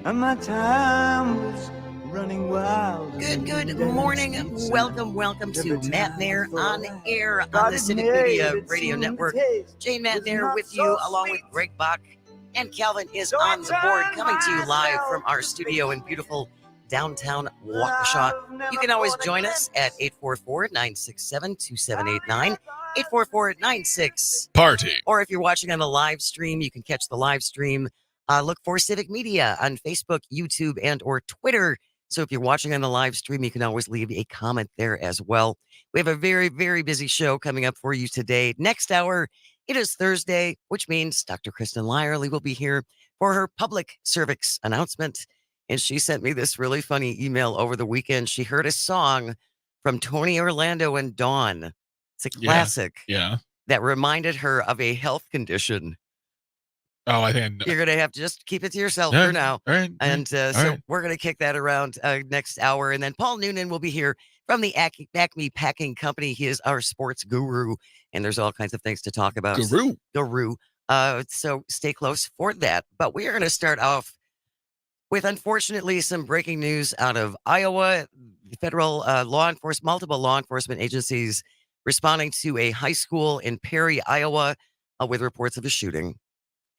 and my time was running wild. Good morning. Welcome to Matenaer On Air on the Civic Media Radio Network. Jane Matenaer with you, along with Greg Bach, and Calvin is on the board, coming to you live from our studio in beautiful downtown Waukesha. You can always join us at 844-967-2789, 844-96 Or if you're watching on the live stream, you can catch the live stream. Look for Civic Media on Facebook, YouTube, and or Twitter. So if you're watching on the live stream, you can always leave a comment there as well. We have a very, very busy show coming up for you today. Next hour, it is Thursday, which means Dr. Kristen Lyerly will be here for her public service announcement. And she sent me this really funny email over the weekend. She heard a song from Tony Orlando and Dawn. It's a classic. Yeah. That reminded her of a health condition. Oh, I think you're going to have to just keep it to yourself for now. All right. And we're going to kick that around next hour. And then Paul Noonan will be here from the Acme Packing Company. He is our sports guru, and there's all kinds of things to talk about. Guru. So stay close for that. But we are going to start off with, unfortunately, some breaking news out of Iowa. Federal multiple law enforcement agencies responding to a high school in Perry, Iowa, with reports of a shooting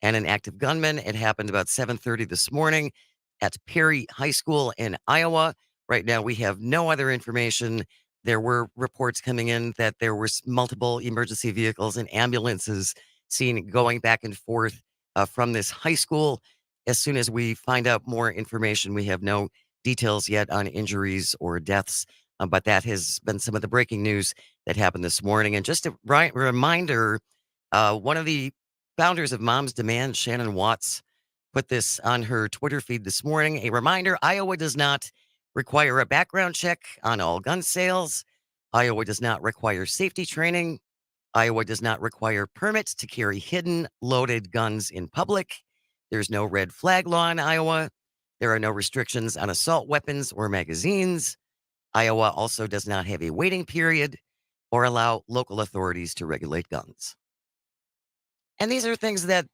and an active gunman. It happened about 7:30 this morning at Perry High School in Iowa. Right now, we have no other information. There were reports coming in that there were multiple emergency vehicles and ambulances seen going back and forth from this high school. As soon as we find out more information, we have no details yet on injuries or deaths, but that has been some of the breaking news that happened this morning. And just a reminder, one of the founders of Mom's Demand, Shannon Watts, put this on her Twitter feed this morning. A reminder, Iowa does not require a background check on all gun sales. Iowa does not require safety training. Iowa does not require permits to carry hidden, loaded guns in public. There's no red flag law in Iowa. There are no restrictions on assault weapons or magazines. Iowa also does not have a waiting period or allow local authorities to regulate guns. And these are things that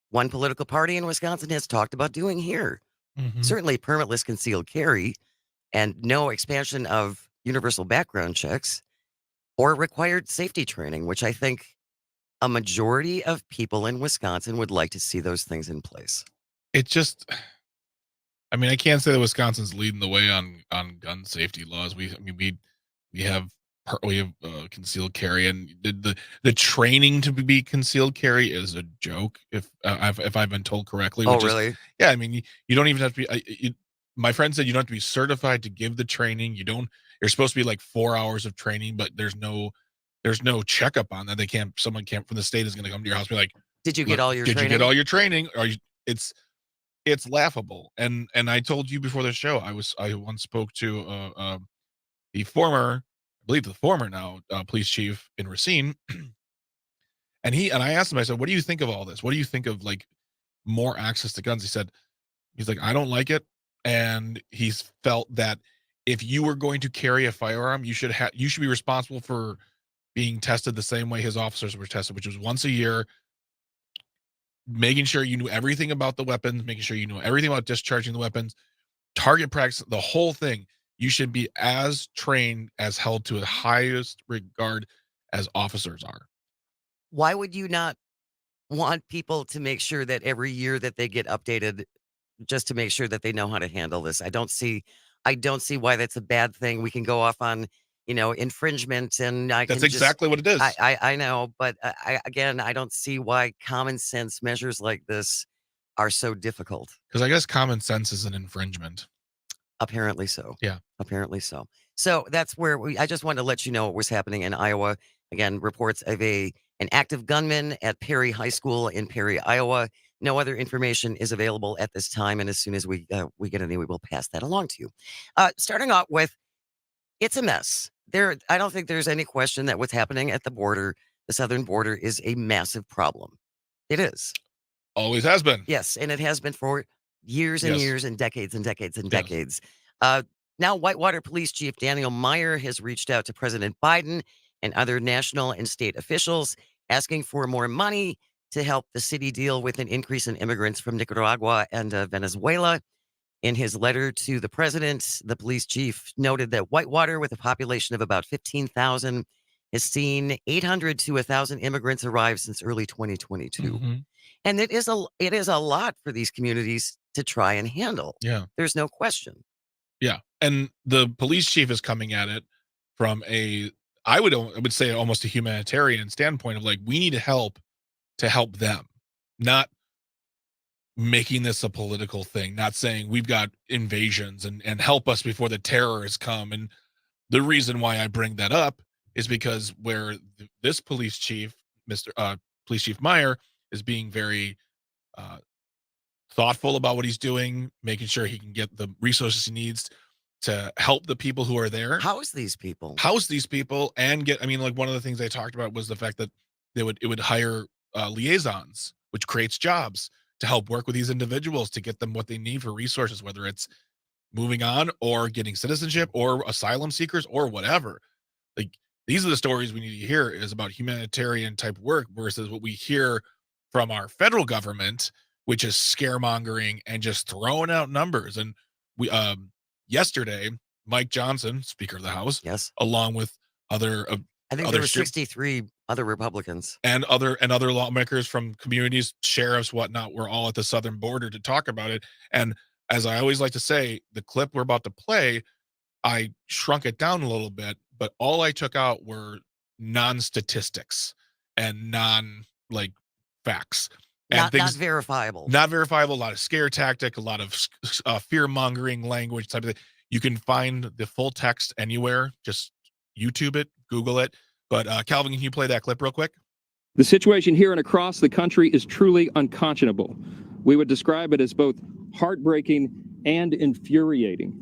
one political party in Wisconsin has talked about doing here. Mm-hmm. Certainly permitless concealed carry and no expansion of universal background checks or required safety training, which I think a majority of people in Wisconsin would like to see those things in place. It just, I mean, I can't say that Wisconsin's leading the way on gun safety laws. We have concealed carry, and the training to be concealed carry is a joke. If I've been told correctly. Really? Yeah. I mean, you don't even have to be. My friend said you don't have to be certified to give the training. You're supposed to be like 4 hours of training, but there's no checkup on that. Someone from the state is going to come to your house and be like, did you get all your training? Did you get all your training? It's laughable. And I told you before the show, I once spoke to the former now police chief in Racine. and I asked him, I said, what do you think of all this? What do you think of like more access to guns? He's like, I don't like it. And he's felt that if you were going to carry a firearm, you should be responsible for being tested the same way his officers were tested, which was once a year, making sure you knew everything about the weapons, making sure you knew everything about discharging the weapons, target practice, the whole thing. You should be as trained, as held to the highest regard as officers are. Why would you not want people to make sure that every year that they get updated, just to make sure that they know how to handle this? I don't see why that's a bad thing. We can go off on, infringement, and that's exactly what it is. I know, but I don't see why common sense measures like this are so difficult. Because I guess common sense is an infringement. Apparently so. Yeah. Apparently so. So that's where I just wanted to let you know what was happening in Iowa. Again, reports of an active gunman at Perry High School in Perry, Iowa. No other information is available at this time. And as soon as we get any, we will pass that along to you. Starting off with, it's a mess. I don't think there's any question that what's happening at the border, the southern border, is a massive problem. It is. Always has been. Yes, and it has been for years and years and decades and decades and decades. Now, Whitewater Police Chief Daniel Meyer has reached out to President Biden and other national and state officials asking for more money to help the city deal with an increase in immigrants from Nicaragua and Venezuela. In his letter to the president, the police chief noted that Whitewater, with a population of about 15,000, has seen 800 to 1,000 immigrants arrive since early 2022. Mm-hmm. And it is a lot for these communities to try and handle. Yeah. There's no question. Yeah. And the police chief is coming at it from I would say almost a humanitarian standpoint of like, we need help to help them, not making this a political thing, not saying we've got invasions and help us before the terrorists come. And the reason why I bring that up is because where this police chief, Police Chief Meyer, is being very thoughtful about what he's doing, making sure he can get the resources he needs to help the people who are there. House these people. And get, like one of the things they talked about was the fact that it would hire liaisons, which creates jobs to help work with these individuals to get them what they need for resources, whether it's moving on or getting citizenship or asylum seekers or whatever. Like, these are the stories we need to hear, is about humanitarian type work versus what we hear from our federal government, which is scaremongering and just throwing out numbers. And we yesterday, Mike Johnson, Speaker of the House, yes, along with other I think there were 63 other Republicans and other lawmakers from communities, sheriffs, whatnot, were all at the southern border to talk about it. And as I always like to say, the clip we're about to play, I shrunk it down a little bit, but all I took out were non-statistics and facts. And not verifiable. Not verifiable, a lot of scare tactic, a lot of fear-mongering language type of thing. You can find the full text anywhere. Just YouTube it, Google it. But Calvin, can you play that clip real quick? The situation here and across the country is truly unconscionable. We would describe it as both heartbreaking and infuriating.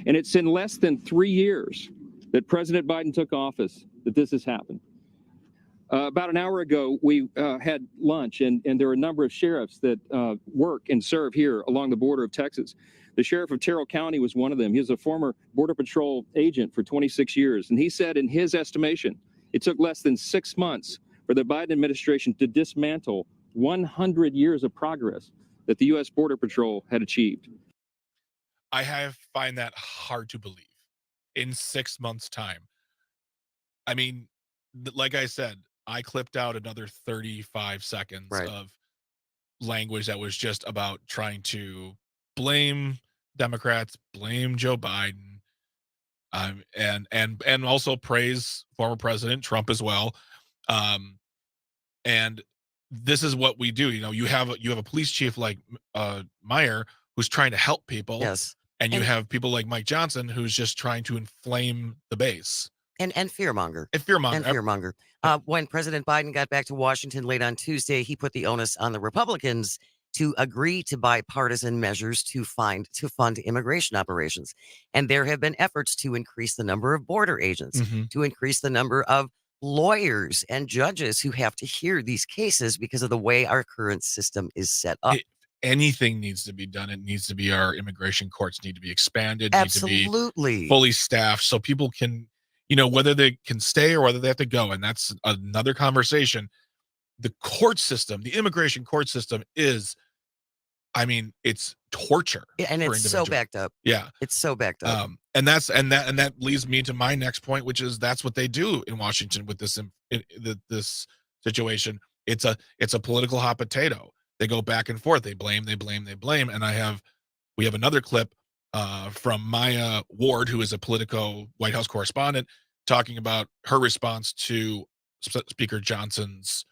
And it's in less than 3 years that President Biden took office that this has happened. About an hour ago, we had lunch, and there are a number of sheriffs that work and serve here along the border of Texas. The sheriff of Terrell County was one of them. He was a former Border Patrol agent for 26 years. And he said, in his estimation, it took less than 6 months for the Biden administration to dismantle 100 years of progress that the U.S. Border Patrol had achieved. I find that hard to believe. In 6 months' time. I mean, like I said, I clipped out another 35 seconds of language that was just about trying to blame Democrats, blame Joe Biden, and also praise former President Trump as well. And this is what we do. You have a police chief like Meyer, who's trying to help people. Yes. And you have people like Mike Johnson, who's just trying to inflame the base. And fearmonger. When President Biden got back to Washington late on Tuesday, he put the onus on the Republicans to agree to bipartisan measures to fund immigration operations. And there have been efforts to increase the number of border agents, to increase the number of lawyers and judges who have to hear these cases because of the way our current system is set up. Anything needs to be done. It needs to be, our immigration courts need to be expanded. Absolutely. Need to be fully staffed so people can, whether they can stay or whether they have to go. And that's another conversation. The court system, the immigration court system is, it's torture. And it's so backed up. Yeah. It's so backed up. And that leads me to my next point, which is that's what they do in Washington with this situation. It's a political hot potato. They go back and forth. They blame. And we have another clip from Maya Ward, who is a Politico White House correspondent, talking about her response to Speaker Johnson's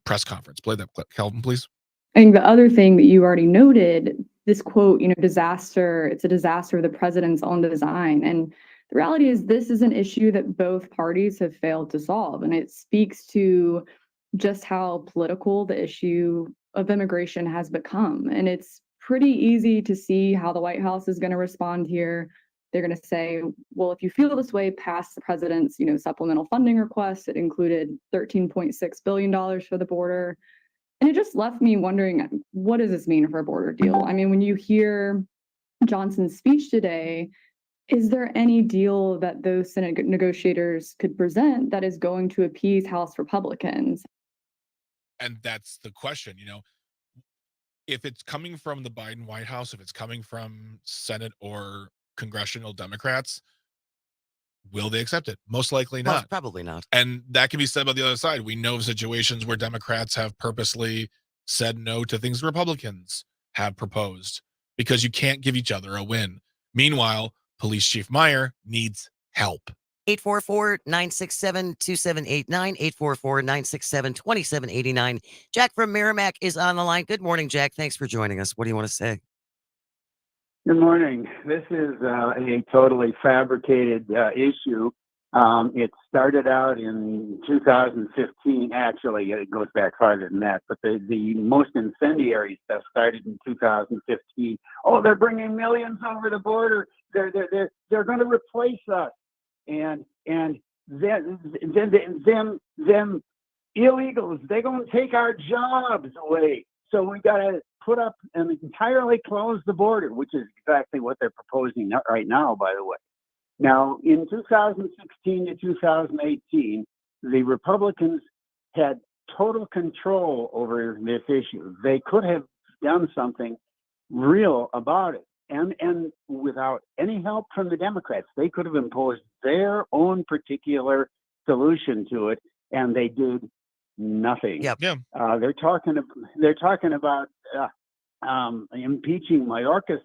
press conference. Play that clip, Calvin, please. I think the other thing that you already noted, this quote, disaster, it's a disaster of the president's own design. And the reality is this is an issue that both parties have failed to solve. And it speaks to just how political the issue of immigration has become. And it's pretty easy to see how the White House is going to respond here. They're going to say, well, if you feel this way, pass the president's, supplemental funding request. It included $13.6 billion for the border. And it just left me wondering, what does this mean for a border deal? When you hear Johnson's speech today, is there any deal that those Senate negotiators could present that is going to appease House Republicans? And that's the question, if it's coming from the Biden White House, if it's coming from Senate or congressional Democrats, will they accept it? Most likely not. Most probably not. And that can be said by the other side. We know of situations where Democrats have purposely said no to things Republicans have proposed because you can't give each other a win. Meanwhile, Police Chief Meyer needs help. 844-967-2789, 844-967-2789. Jack from Merrimack is on the line. Good morning, Jack. Thanks for joining us. What do you want to say? Good morning. This is a totally fabricated issue. It started out in 2015. Actually, it goes back farther than that. But the most incendiary stuff started in 2015. Oh, they're bringing millions over the border. They're going to replace us. And then them illegals, they're going to take our jobs away. So we got to put up and entirely close the border, which is exactly what they're proposing right now, by the way. Now, in 2016 to 2018, the Republicans had total control over this issue. They could have done something real about it. And without any help from the Democrats, they could have imposed their own particular solution to it, and they did nothing. Yep. Yeah. They're talking about impeaching Mayorkas,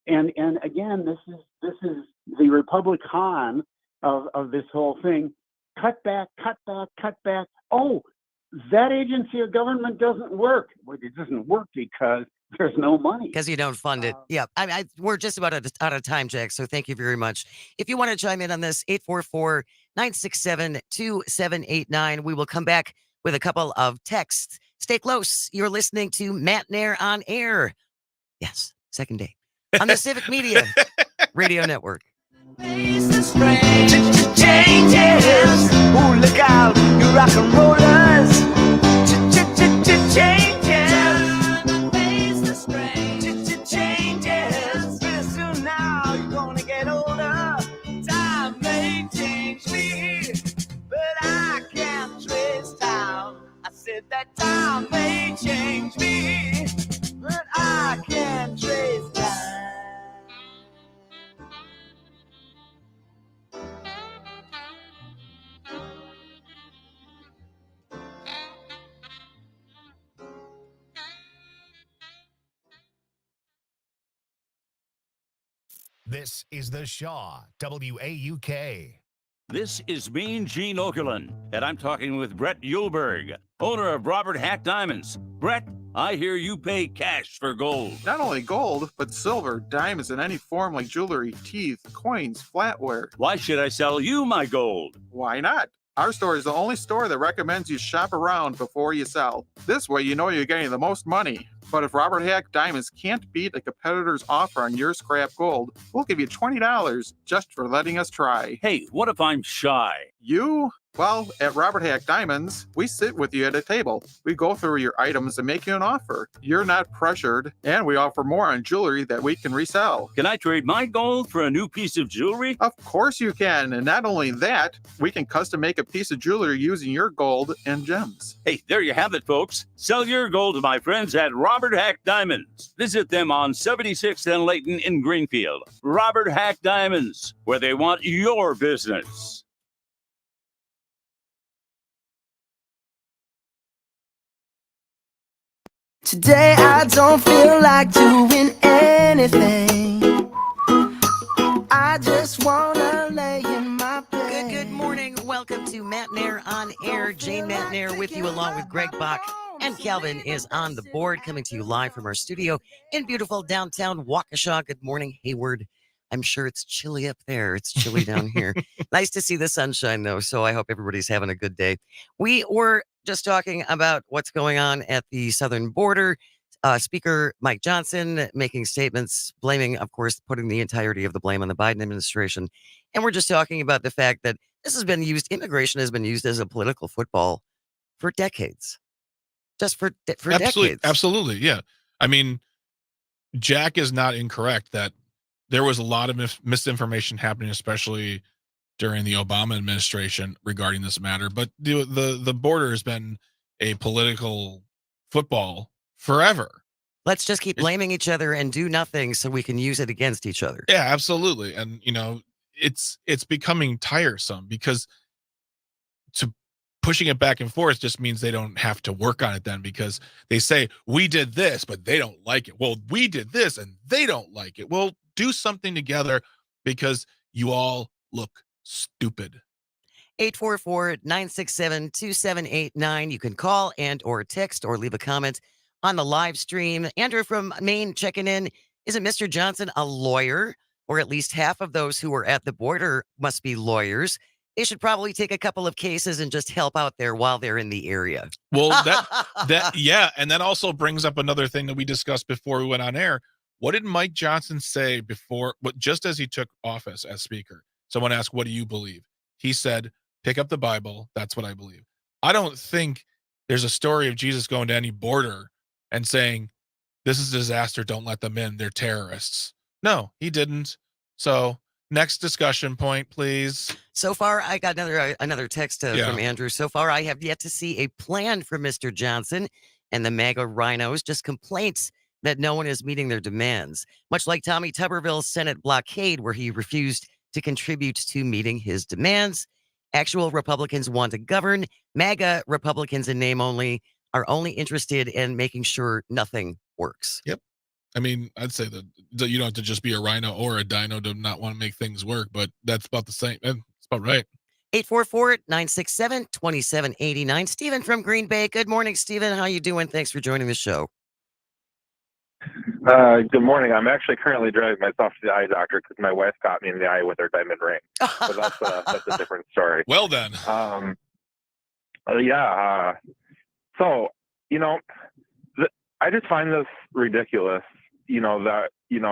and again, this is the Republican of this whole thing. Cut back. Oh, that agency of government doesn't work. Well, it doesn't work because there's no money. Because you don't fund it. Yeah. We're just about out of time, Jack. So thank you very much. If you want to chime in on this, 844-967-2789. We will come back with a couple of texts. Stay close. You're listening to Matenaer On Air. Yes, second day. On the Civic Media Radio Network. Changes. Oh, look out, you rock and rollers. Changes. Changes. Pretty soon now you're gonna get older. Time may change me, but I can't trace time. I said that time may change me, but I can't trace time. This is the Shaw, WAUK. This is Mean Gene Okerlund, and I'm talking with Brett Yulberg, owner of Robert Hack Diamonds. Brett, I hear you pay cash for gold. Not only gold, but silver, diamonds in any form like jewelry, teeth, coins, flatware. Why should I sell you my gold? Why not? Our store is the only store that recommends you shop around before you sell. This way you know you're getting the most money. But if Robert Hack Diamonds can't beat a competitor's offer on your scrap gold, we'll give you $20 just for letting us try. Hey, what if I'm shy? You? Well, at Robert Hack Diamonds, we sit with you at a table. We go through your items and make you an offer. You're not pressured, and we offer more on jewelry that we can resell. Can I trade my gold for a new piece of jewelry? Of course you can, and not only that, we can custom make a piece of jewelry using your gold and gems. Hey, there you have it, folks. Sell your gold to my friends at Robert Hack Diamonds. Visit them on 76th and Layton in Greenfield. Robert Hack Diamonds, where they want your business. Today I don't feel like doing anything. I just wanna lay in my bed. Good morning. Welcome to Matenaer On Air. Jane Matenaer with you along with Greg Bach. And Calvin is on the board, coming to you live from our studio in beautiful downtown Waukesha. Good morning, Hayward. I'm sure it's chilly up there. It's chilly down here. Nice to see the sunshine, though, so I hope everybody's having a good day. We were just talking about what's going on at the southern border. Speaker Mike Johnson making statements, blaming, of course, putting the entirety of the blame on the Biden administration. And we're just talking about the fact that this has been used, immigration has been used as a political football for decades. Just for decades. Absolutely, yeah. I mean, Jack is not incorrect that there was a lot of misinformation happening, especially during the Obama administration regarding this matter. But the border has been a political football forever. Let's just keep blaming each other and do nothing so we can use it against each other. Yeah, absolutely. And it's becoming tiresome because pushing it back and forth just means they don't have to work on it then, because they say we did this but they don't like it. Well, we did this and they don't like it. Well, do something together because you all look stupid. 844-967-2789. You can call and or text or leave a comment on the live stream. Andrew from Maine checking in. Isn't Mr. Johnson a lawyer? Or at least half of those who are at the border must be lawyers. They should probably take a couple of cases and just help out there while they're in the area. Well, yeah, and that also brings up another thing that we discussed before we went on air. What did Mike Johnson say just as he took office as speaker? Someone asked, "What do you believe?" He said, "Pick up the Bible. That's what I believe." I don't think there's a story of Jesus going to any border and saying, "This is a disaster. Don't let them in. They're terrorists." No, he didn't. So next discussion point, please. So far, I got another text from Andrew. So far, I have yet to see a plan for Mr. Johnson and the MAGA rhinos, just complaints that no one is meeting their demands. Much like Tommy Tuberville's Senate blockade, where he refused to contribute to meeting his demands. Actual Republicans want to govern. MAGA Republicans in name only are only interested in making sure nothing works. Yep. I mean, I'd say that you don't have to just be a rhino or a dino to not want to make things work, but that's about the same. It's about right. 844-967-2789. Stephen from Green Bay. Good morning, Stephen. How you doing? Thanks for joining the show. Good morning. I'm actually currently driving myself to the eye doctor because my wife got me in the eye with her diamond ring. But that's a different story. Well then. So, I just find this ridiculous, that,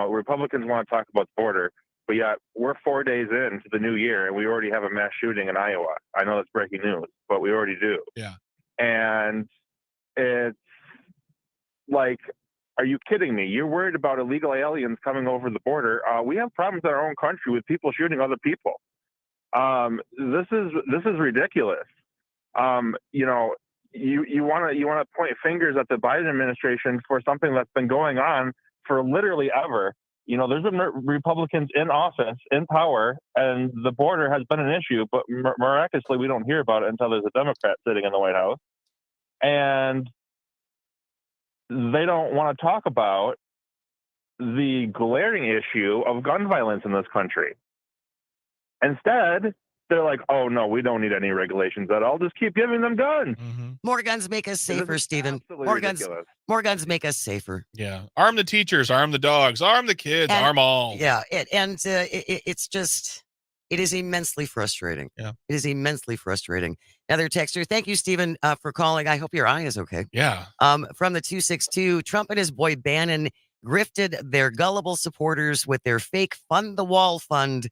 Republicans want to talk about the border, but yet we're 4 days into the new year and we already have a mass shooting in Iowa. I know that's breaking news, but we already do. Yeah. And it's like, are you kidding me? You're worried about illegal aliens coming over the border. We have problems in our own country with people shooting other people. This is ridiculous. You want to point fingers at the Biden administration for something that's been going on for literally ever. There's been Republicans in office, in power, and the border has been an issue, but miraculously we don't hear about it until there's a Democrat sitting in the White House. And they don't want to talk about the glaring issue of gun violence in this country. Instead, they're like, "Oh no, we don't need any regulations at all. Just keep giving them guns." Mm-hmm. More guns make us safer, Stephen. More guns make us safer. Yeah. Arm the teachers, arm the dogs, arm the kids, arm all. Yeah. It's just, it is immensely frustrating. Yeah. It is immensely frustrating. Another texter. Thank you, Stephen, for calling. I hope your eye is okay. Yeah. From the 262, Trump and his boy Bannon grifted their gullible supporters with their fake Fund the Wall fund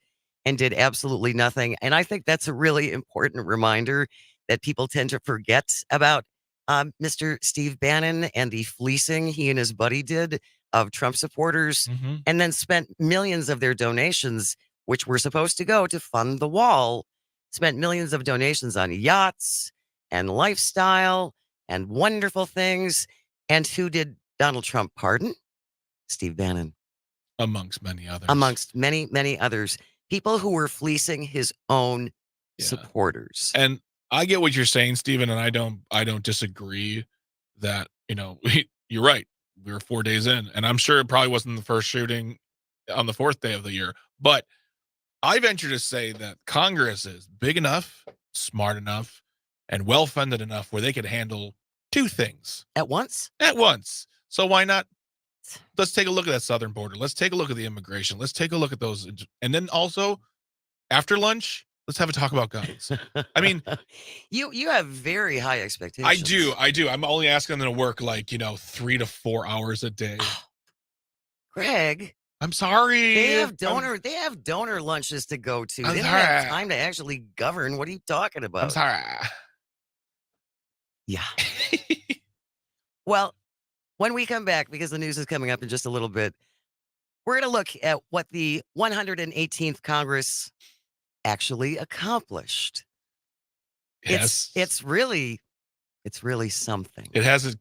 and did absolutely nothing. And I think that's a really important reminder that people tend to forget about Mr. Steve Bannon and the fleecing he and his buddy did of Trump supporters, and then spent millions of their donations, which were supposed to go to fund the wall, spent millions of donations on yachts and lifestyle and wonderful things. And who did Donald Trump pardon? Steve Bannon. Amongst many others. Amongst many, many others. People who were fleecing his own supporters. And I get what you're saying, Stephen, and I don't disagree that, you're right. We were 4 days in, and I'm sure it probably wasn't the first shooting on the fourth day of the year, but I venture to say that Congress is big enough, smart enough, and well-funded enough where they could handle two things. At once? At once. So why not? Let's take a look at that southern border. Let's take a look at the immigration. Let's take a look at those. And then also, after lunch, let's have a talk about guns. I mean, you have very high expectations. I do. I'm only asking them to work 3 to 4 hours a day. Greg, I'm sorry. They have donor lunches to go to. They don't have time to actually govern. What are you talking about? I'm sorry. Yeah. Well, when we come back, because the news is coming up in just a little bit, we're going to look at what the 118th Congress actually accomplished. Yes. It's really It's really something. It has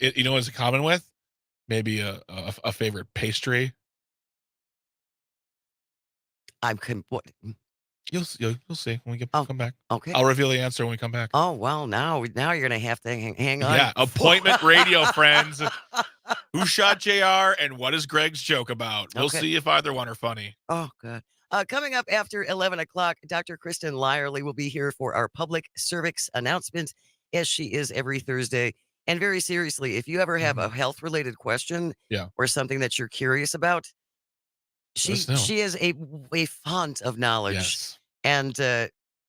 you know what it's common with? Maybe a favorite pastry. What? You'll see when we come back. Okay. I'll reveal the answer when we come back. Oh, well, now you're going to have to hang on. Yeah, appointment radio, friends. Who shot JR and what is Greg's joke about? We'll see if either one are funny. Oh, God. Coming up after 11 o'clock, Dr. Kristen Lyerly will be here for our public cervix announcement, as she is every Thursday. And very seriously, if you ever have a health-related question or something that you're curious about, she is a font of knowledge. Yes. And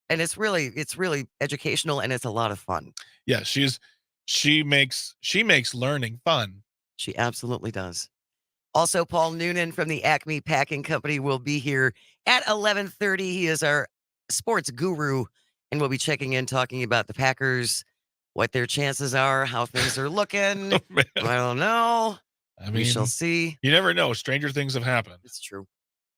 it's really educational, and it's a lot of fun. Yeah, she makes learning fun. She absolutely does. Also, Paul Noonan from the Acme Packing Company will be here at 11:30. He is our sports guru, and we'll be checking in, talking about the Packers, what their chances are, how things are looking. Oh, man. I don't know. I mean, we shall see. You never know. Stranger things have happened. It's true.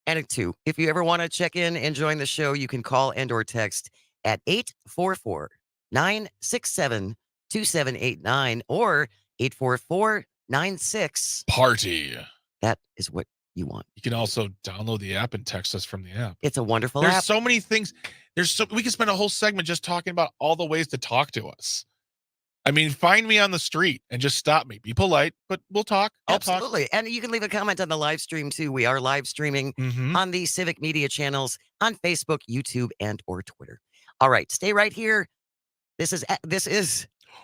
And two, if you ever want to check in and join the show, you can call and or text at 844-967-2789 or 844-96 Party. That is what you want. You can also download the app and text us from the app. It's a wonderful app. There's so many things. We can spend a whole segment just talking about all the ways to talk to us. I mean, find me on the street and just stop me. Be polite, but we'll talk. Absolutely. And you can leave a comment on the live stream too. We are live streaming on the Civic Media channels on Facebook, YouTube, and or Twitter. All right, stay right here. This is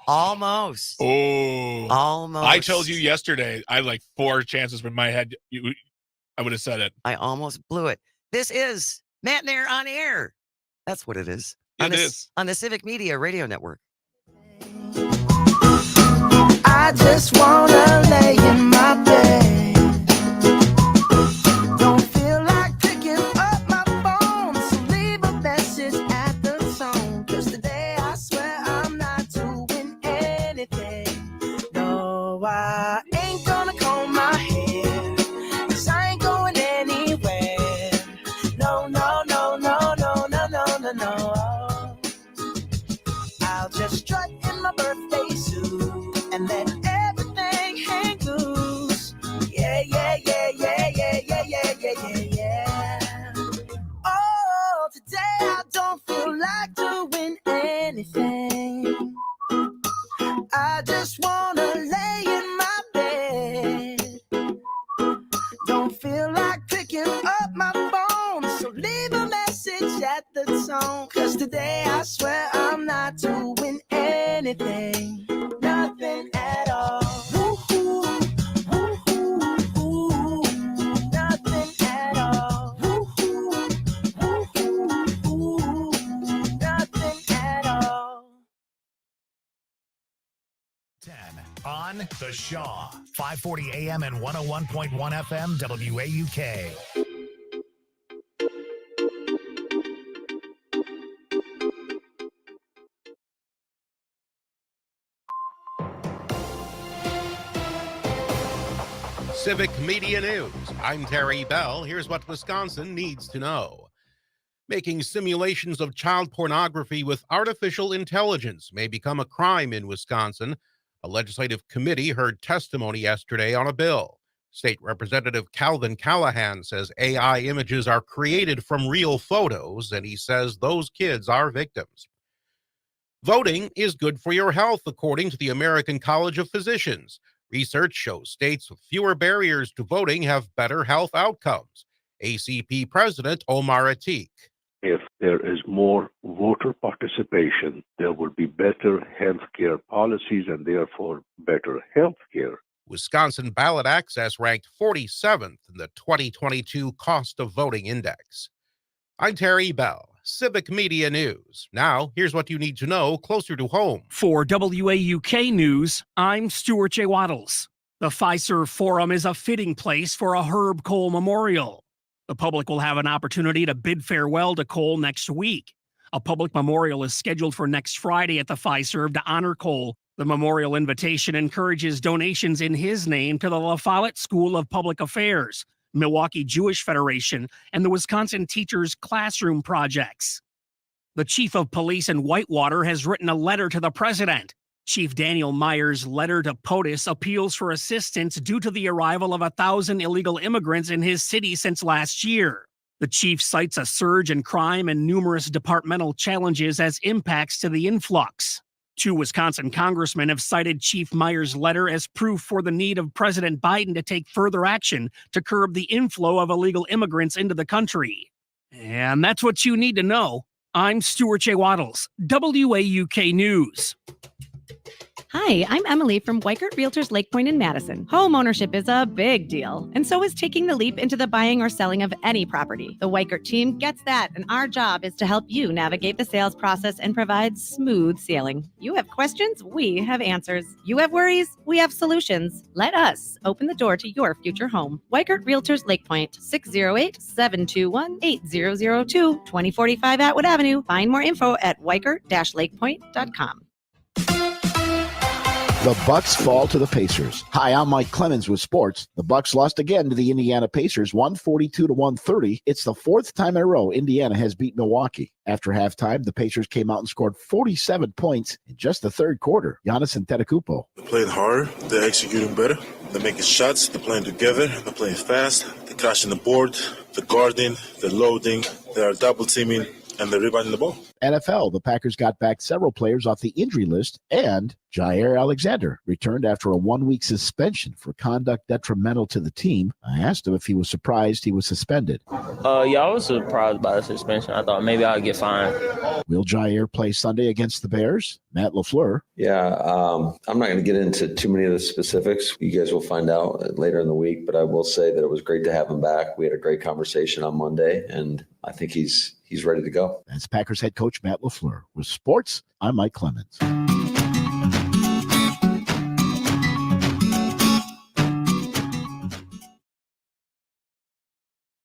almost. Oh, almost. I told you yesterday. I had like 4 chances in my head. I would have said it. I almost blew it. This is Matenaer On Air. That's what it is. It is on the Civic Media Radio Network. I just wanna lay in my bed. Don't feel like picking up my phone, so leave a message at the tone. 'Cause today I swear I'm not doing anything. No, I ain't gonna comb my hair, 'cause I ain't going anywhere. No, no, no, no, no, no, no, no, no. I'll just strut in my birthday suit and let everything hang loose. Yeah, yeah, yeah, yeah, yeah, yeah, yeah, yeah, yeah, yeah. Oh, today I don't feel like doing anything. I just wanna lay in my bed. Don't feel like picking up my phone, so leave a message at the tone. 'Cause today I swear I'm not doing anything. Nothing at all. Woo-hoo, woo-hoo, woo-hoo. Nothing at all. Woo-hoo, woo-hoo, woo-hoo. Nothing at all. 10 on the Shaw, 540 AM and 101.1 FM WAUK. Civic Media News. I'm Terry Bell. Here's what Wisconsin needs to know. Making simulations of child pornography with artificial intelligence may become a crime in Wisconsin. A legislative committee heard testimony yesterday on a bill. State Representative Calvin Callahan says AI images are created from real photos, and he says those kids are victims. Voting is good for your health, according to the American College of Physicians. Research shows states with fewer barriers to voting have better health outcomes. ACP President Omar Atiq. If there is more voter participation, there will be better healthcare policies and therefore better healthcare. Wisconsin ballot access ranked 47th in the 2022 Cost of Voting Index. I'm Terry Bell, Civic Media News. Now, here's what you need to know closer to home. For WAUK News, I'm Stuart J. Waddles. The Fiserv Forum is a fitting place for a Herb Cole memorial. The public will have an opportunity to bid farewell to Cole next week. A public memorial is scheduled for next Friday at the Fiserv to honor Cole. The memorial invitation encourages donations in his name to the La Follette School of Public Affairs, Milwaukee Jewish Federation, and the Wisconsin Teachers Classroom Projects. The chief of police in Whitewater has written a letter to the president. Chief Daniel Myers' letter to POTUS appeals for assistance due to the arrival of 1,000 illegal immigrants in his city since last year. The chief cites a surge in crime and numerous departmental challenges as impacts to the influx. 2 Wisconsin congressmen have cited Chief Myers' letter as proof for the need of President Biden to take further action to curb the inflow of illegal immigrants into the country. And that's what you need to know. I'm Stuart J. Waddles, WAUK News. Hi, I'm Emily from Weikert Realtors Lake Point in Madison. Home ownership is a big deal, and so is taking the leap into the buying or selling of any property. The Weikert team gets that, and our job is to help you navigate the sales process and provide smooth sailing. You have questions, we have answers. You have worries, we have solutions. Let us open the door to your future home. Weikert Realtors Lake Point, 608-721-8002, 2045 Atwood Avenue. Find more info at weikert-lakepoint.com. The Bucks fall to the Pacers. Hi, I'm Mike Clemens with sports. The Bucks lost again to the Indiana Pacers, 142-130. It's the 4th time in a row Indiana has beat Milwaukee. After halftime, the Pacers came out and scored 47 points in just the third quarter. Giannis Antetokounmpo. They played hard. They're executing better. They're making shots. They're playing together. They're playing fast. They're crashing the board. They're guarding. They're loading. They're double teaming. And they're rebounding the ball. NFL, the Packers got back several players off the injury list, and Jair Alexander returned after a 1-week suspension for conduct detrimental to the team. I asked him if he was surprised he was suspended. Yeah, I was surprised by the suspension. I thought maybe I'd get fined. Will Jair play Sunday against the Bears? Matt LaFleur. Yeah, I'm not going to get into too many of the specifics. You guys will find out later in the week, but I will say that it was great to have him back. We had a great conversation on Monday, and I think he's ready to go. That's Packers head coach Matt LaFleur. With sports, I'm Mike Clemens.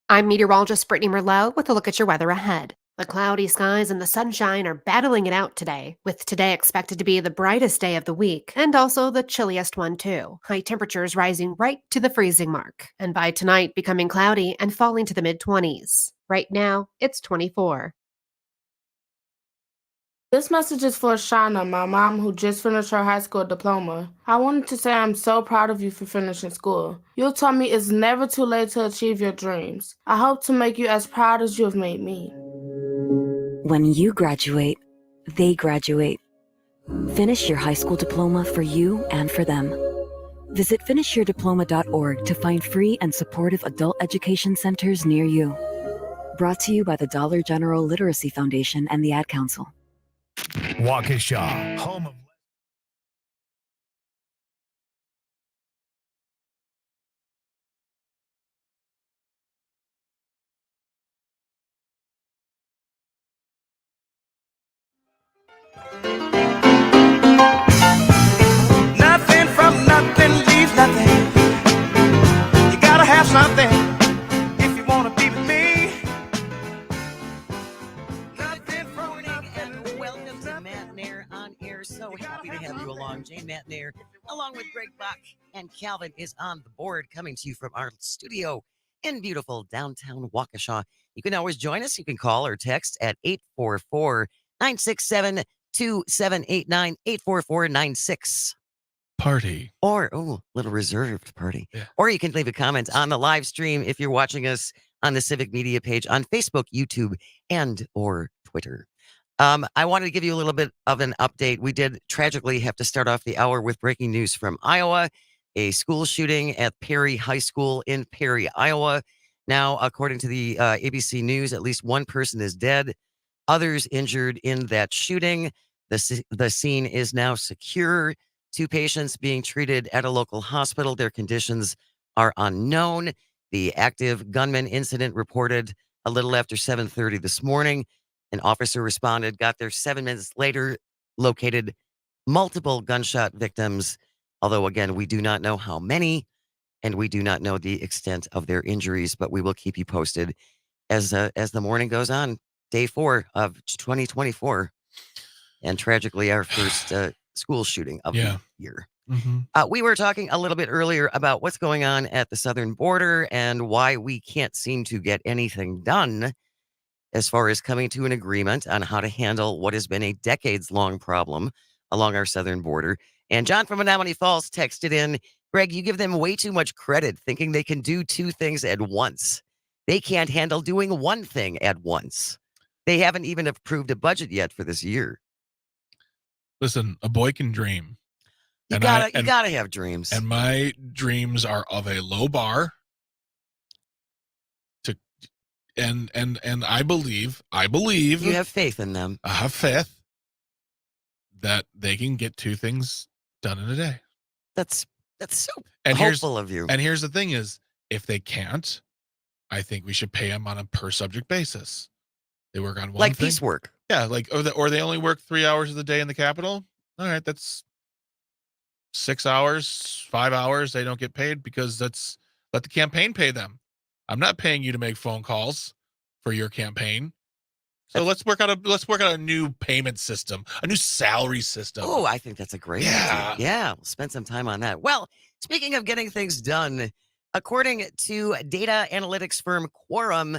I'm meteorologist Brittany Merlot with a look at your weather ahead. The cloudy skies and the sunshine are battling it out today, with today expected to be the brightest day of the week, and also the chilliest one too. High temperatures rising right to the freezing mark, and by tonight becoming cloudy and falling to the mid-20s. Right now, it's 24. This message is for Shauna, my mom who just finished her high school diploma. I wanted to say I'm so proud of you for finishing school. You told me it's never too late to achieve your dreams. I hope to make you as proud as you have made me. When you graduate, they graduate. Finish your high school diploma for you and for them. Visit finishyourdiploma.org to find free and supportive adult education centers near you. Brought to you by the Dollar General Literacy Foundation and the Ad Council. Waukesha, home of Nothing from nothing leaves nothing. You gotta have something if you wanna be with me. Nothing from nothing. And welcome to Matenaer On Air. So happy to have you along. Jane Matenaer, along with Greg Bach and Calvin, is on the board, coming to you from our studio in beautiful downtown Waukesha. You can always join us. You can call or text at 844-967-2789, 844-96. Party. Or, little reserved party. Yeah. Or you can leave a comment on the live stream if you're watching us on the Civic Media page on Facebook, YouTube, and or Twitter. I wanted to give you a little bit of an update. We did tragically have to start off the hour with breaking news from Iowa, a school shooting at Perry High School in Perry, Iowa. Now, according to the ABC News, at least one person is dead, others injured in that shooting. The scene is now secure. 2 patients being treated at a local hospital. Their conditions are unknown. The active gunman incident reported a little after 7:30 this morning. An officer responded, got there 7 minutes later, located multiple gunshot victims, although, again, we do not know how many, and we do not know the extent of their injuries, but we will keep you posted as the morning goes on. Day 4 of 2024, and tragically, our first school shooting of the year. Mm-hmm. We were talking a little bit earlier about what's going on at the southern border and why we can't seem to get anything done as far as coming to an agreement on how to handle what has been a decades-long problem along our southern border. And John from Menominee Falls texted in, Greg, you give them way too much credit thinking they can do two things at once. They can't handle doing one thing at once. They haven't even approved a budget yet for this year. Listen, a boy can dream. You gotta have dreams. And my dreams are of a low bar. And I believe you have faith in them. I have faith that they can get two things done in a day. That's so and hopeful of you. And here's the thing is, if they can't, I think we should pay them on a per subject basis. They work on one like thing. piecework. Yeah, or they only work 3 hours of the day in the Capitol. All right, that's 6 hours, 5 hours. They don't get paid because let the campaign pay them. I'm not paying you to make phone calls for your campaign. So let's work out a new payment system, a new salary system. Oh, I think that's a great idea. Yeah, we'll spend some time on that. Well, speaking of getting things done, according to data analytics firm Quorum,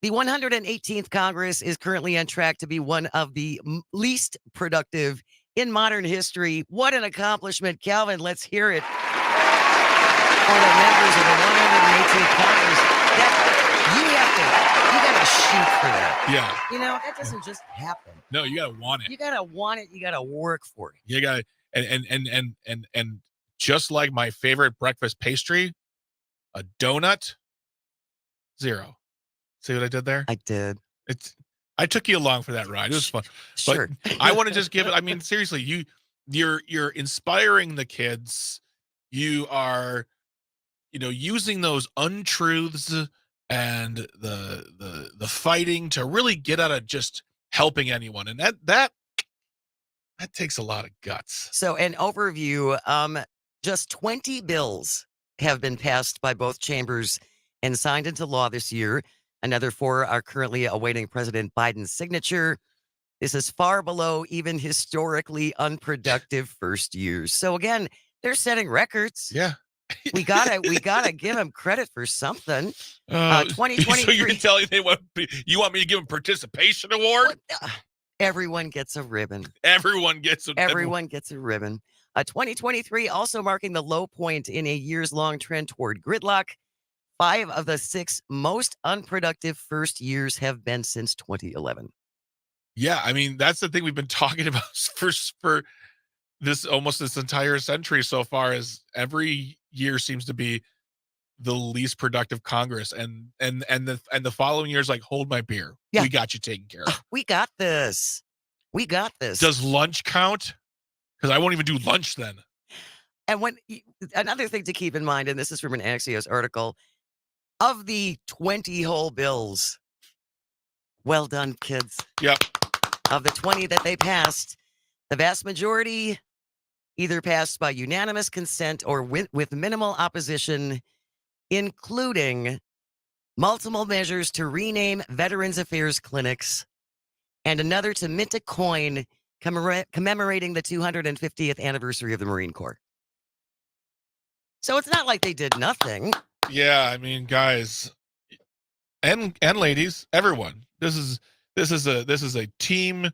the 118th Congress is currently on track to be one of the least productive in modern history. What an accomplishment, Calvin. Let's hear it for the members of the 118th Congress. You gotta shoot for that. Yeah. That doesn't just happen. No, you gotta want it. You gotta want it. You gotta work for it. You gotta, and just like my favorite breakfast pastry, a donut, 0. See what I did there? I did. I took you along for that ride. It was fun. Sure. But I want to just give it. I mean, seriously, you're inspiring the kids. You are, using those untruths and the fighting to really get out of just helping anyone, and that takes a lot of guts. So, an overview: just 20 bills have been passed by both chambers and signed into law this year. Another 4 are currently awaiting President Biden's signature. This is far below even historically unproductive first years. So again, they're setting records. Yeah. We gotta give them credit for something. 2023. So you're telling you want me to give them participation award? Everyone gets a ribbon. Everyone gets a ribbon. 2023 also marking the low point in a years-long trend toward gridlock. 5 of the 6 most unproductive first years have been since 2011. Yeah, I mean, that's the thing we've been talking about for this entire century so far, is every year seems to be the least productive Congress, and the following year's like, hold my beer. Yeah. We got you taken care of. We got this. Does lunch count? Because I won't even do lunch then. And another thing to keep in mind, and this is from an Axios article, of the 20 whole bills, well done, kids. Yep. Of the 20 that they passed, the vast majority either passed by unanimous consent or with minimal opposition, including multiple measures to rename Veterans Affairs clinics and another to mint a coin commemorating the 250th anniversary of the Marine Corps. So it's not like they did nothing. Yeah, I mean, guys and ladies, everyone. This is a team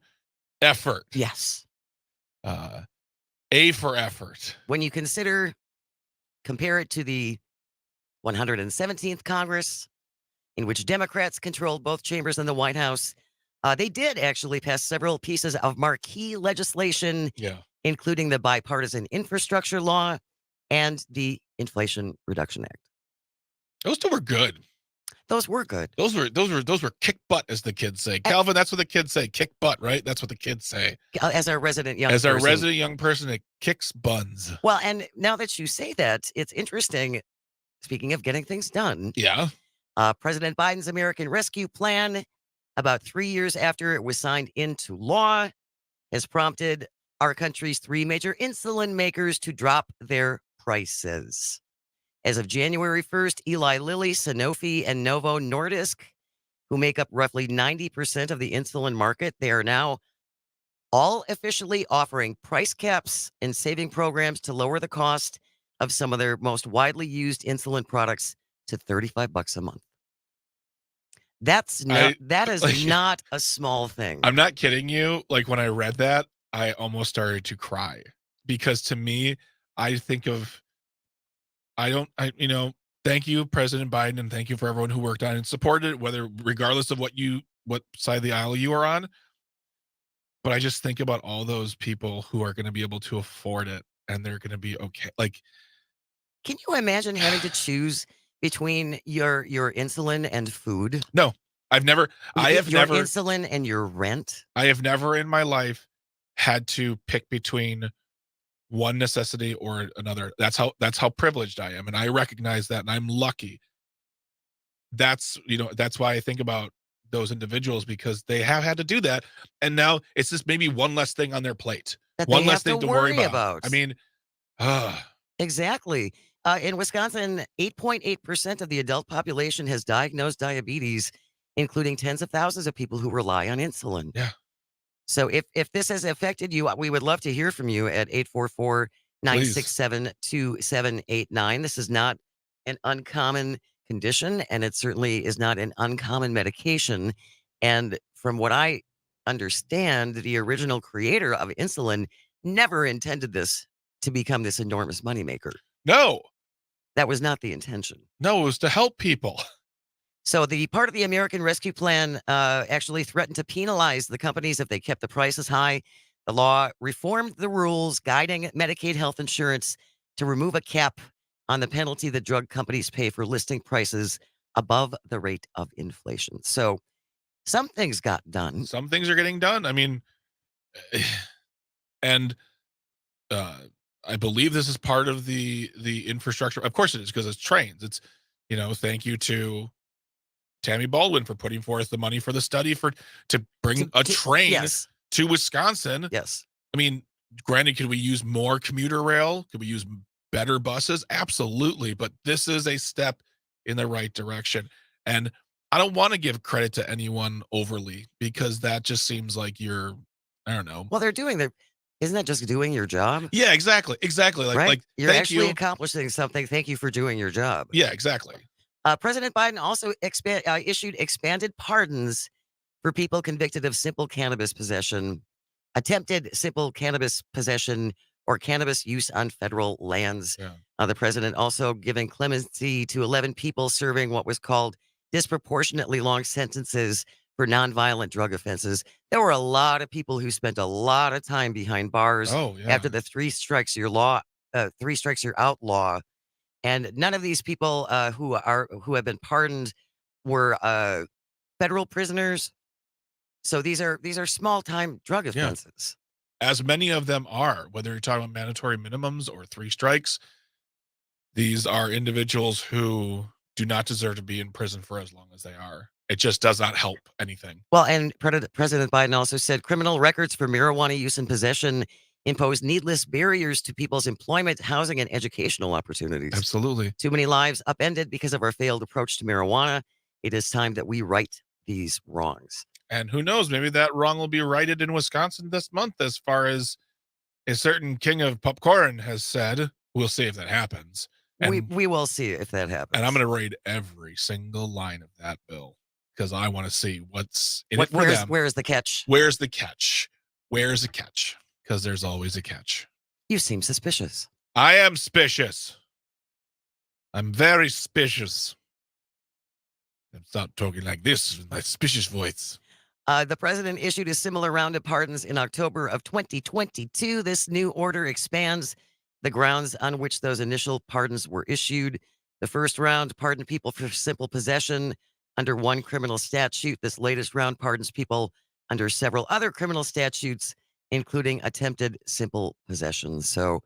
effort. Yes. A for effort. When you compare it to the 117th Congress, in which Democrats controlled both chambers in the White House, they did actually pass several pieces of marquee legislation, including the bipartisan infrastructure law and the Inflation Reduction Act. Those two were good. Those were good. Those were kick butt, as the kids say. Calvin, that's what the kids say. Kick butt, right? That's what the kids say. As our resident young person, it kicks buns. Well, and now that you say that, it's interesting. Speaking of getting things done. Yeah. President Biden's American Rescue Plan, about 3 years after it was signed into law, has prompted our country's 3 major insulin makers to drop their prices. As of January 1st, Eli Lilly, Sanofi, and Novo Nordisk, who make up roughly 90% of the insulin market, they are now all officially offering price caps and saving programs to lower the cost of some of their most widely used insulin products to $35 a month. That is not a small thing. I'm not kidding you. Like, when I read that, I almost started to cry because to me, I think of, thank you, President Biden, and thank you for everyone who worked on it and supported it, regardless of what side of the aisle you are on. But I just think about all those people who are going to be able to afford it and they're going to be okay. Like, can you imagine having to choose between your insulin and food? No, I have never insulin and your rent. I have never in my life had to pick between one necessity or another. That's how privileged I am, and I recognize that, and I'm lucky. That's why I think about those individuals, because they have had to do that, and now it's just maybe one less thing on their plate, That one they less have thing to to worry worry about. I mean, exactly. In Wisconsin, 8.8% of the adult population has diagnosed diabetes, including tens of thousands of people who rely on insulin. Yeah. So if this has affected you, we would love to hear from you at 844-967-2789. This is not an uncommon condition, and it certainly is not an uncommon medication. And from what I understand, the original creator of insulin never intended this to become this enormous moneymaker. No. That was not the intention. No, it was to help people. So the part of the American Rescue Plan actually threatened to penalize the companies if they kept the prices high. The law reformed the rules guiding Medicaid health insurance to remove a cap on the penalty that drug companies pay for listing prices above the rate of inflation. So some things got done. Some things are getting done. I mean, and I believe this is part of the infrastructure. Of course it is, because it's trains. It's, thank you to Tammy Baldwin for putting forth the money for the study to bring a train to Wisconsin. Yes. I mean, granted, could we use more commuter rail? Could we use better buses? Absolutely. But this is a step in the right direction. And I don't want to give credit to anyone overly, because that just seems like I don't know. Well, isn't that just doing your job? Yeah, exactly. Right? You're actually accomplishing something. Thank you for doing your job. Yeah, exactly. President Biden also issued expanded pardons for people convicted of simple cannabis possession, attempted simple cannabis possession, or cannabis use on federal lands. Yeah. The president also giving clemency to 11 people serving what was called disproportionately long sentences for nonviolent drug offenses. There were a lot of people who spent a lot of time behind bars after the three strikes you're out law. And none of these people who have been pardoned were federal prisoners. So these are small time drug offenses. As many of them are, whether you're talking about mandatory minimums or three strikes, these are individuals who do not deserve to be in prison for as long as they are. It just does not help anything. Well, and President Biden also said criminal records for marijuana use and possession impose needless barriers to people's employment, housing, and educational opportunities. Absolutely. Too many lives upended because of our failed approach to marijuana. It is time that we right these wrongs. And who knows, maybe that wrong will be righted in Wisconsin this month, as far as a certain king of popcorn has said. We'll see if that happens. And we will see if that happens. And I'm going to read every single line of that bill, because I want to see what's in it for them. Where's the catch? Where's the catch? Where's the catch? Because there's always a catch. You seem suspicious. I am suspicious. I'm very suspicious. I'm not talking like this with my suspicious voice. The president issued a similar round of pardons in October of 2022. This new order expands the grounds on which those initial pardons were issued. The first round pardoned people for simple possession under one criminal statute. This latest round pardons people under several other criminal statutes, including attempted simple possession. So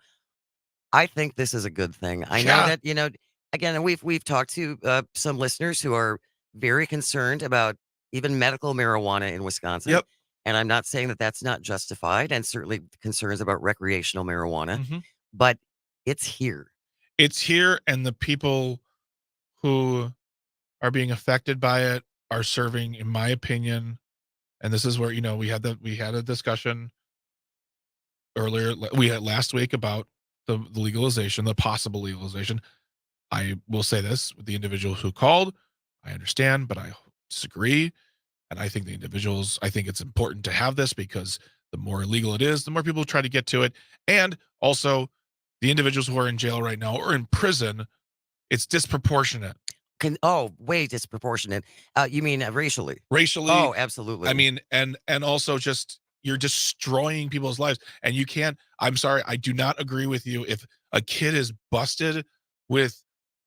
I think this is a good thing. I know that, again, we've talked to some listeners who are very concerned about even medical marijuana in Wisconsin. Yep. And I'm not saying that that's not justified, and certainly concerns about recreational marijuana, Mm-hmm. but it's here. It's here, and the people who are being affected by it are serving, in my opinion, and this is where, we had a discussion earlier. We had last week about the legalization, the possible legalization. I will say this with the individuals who called, I understand, but I disagree. And I think I think it's important to have this, because the more illegal it is, the more people try to get to it. And also, the individuals who are in jail right now or in prison, it's disproportionate. Way disproportionate. You mean racially? Racially. Oh, absolutely. I mean, and also just you're destroying people's lives. And you can't, I'm sorry, I do not agree with you. If a kid is busted with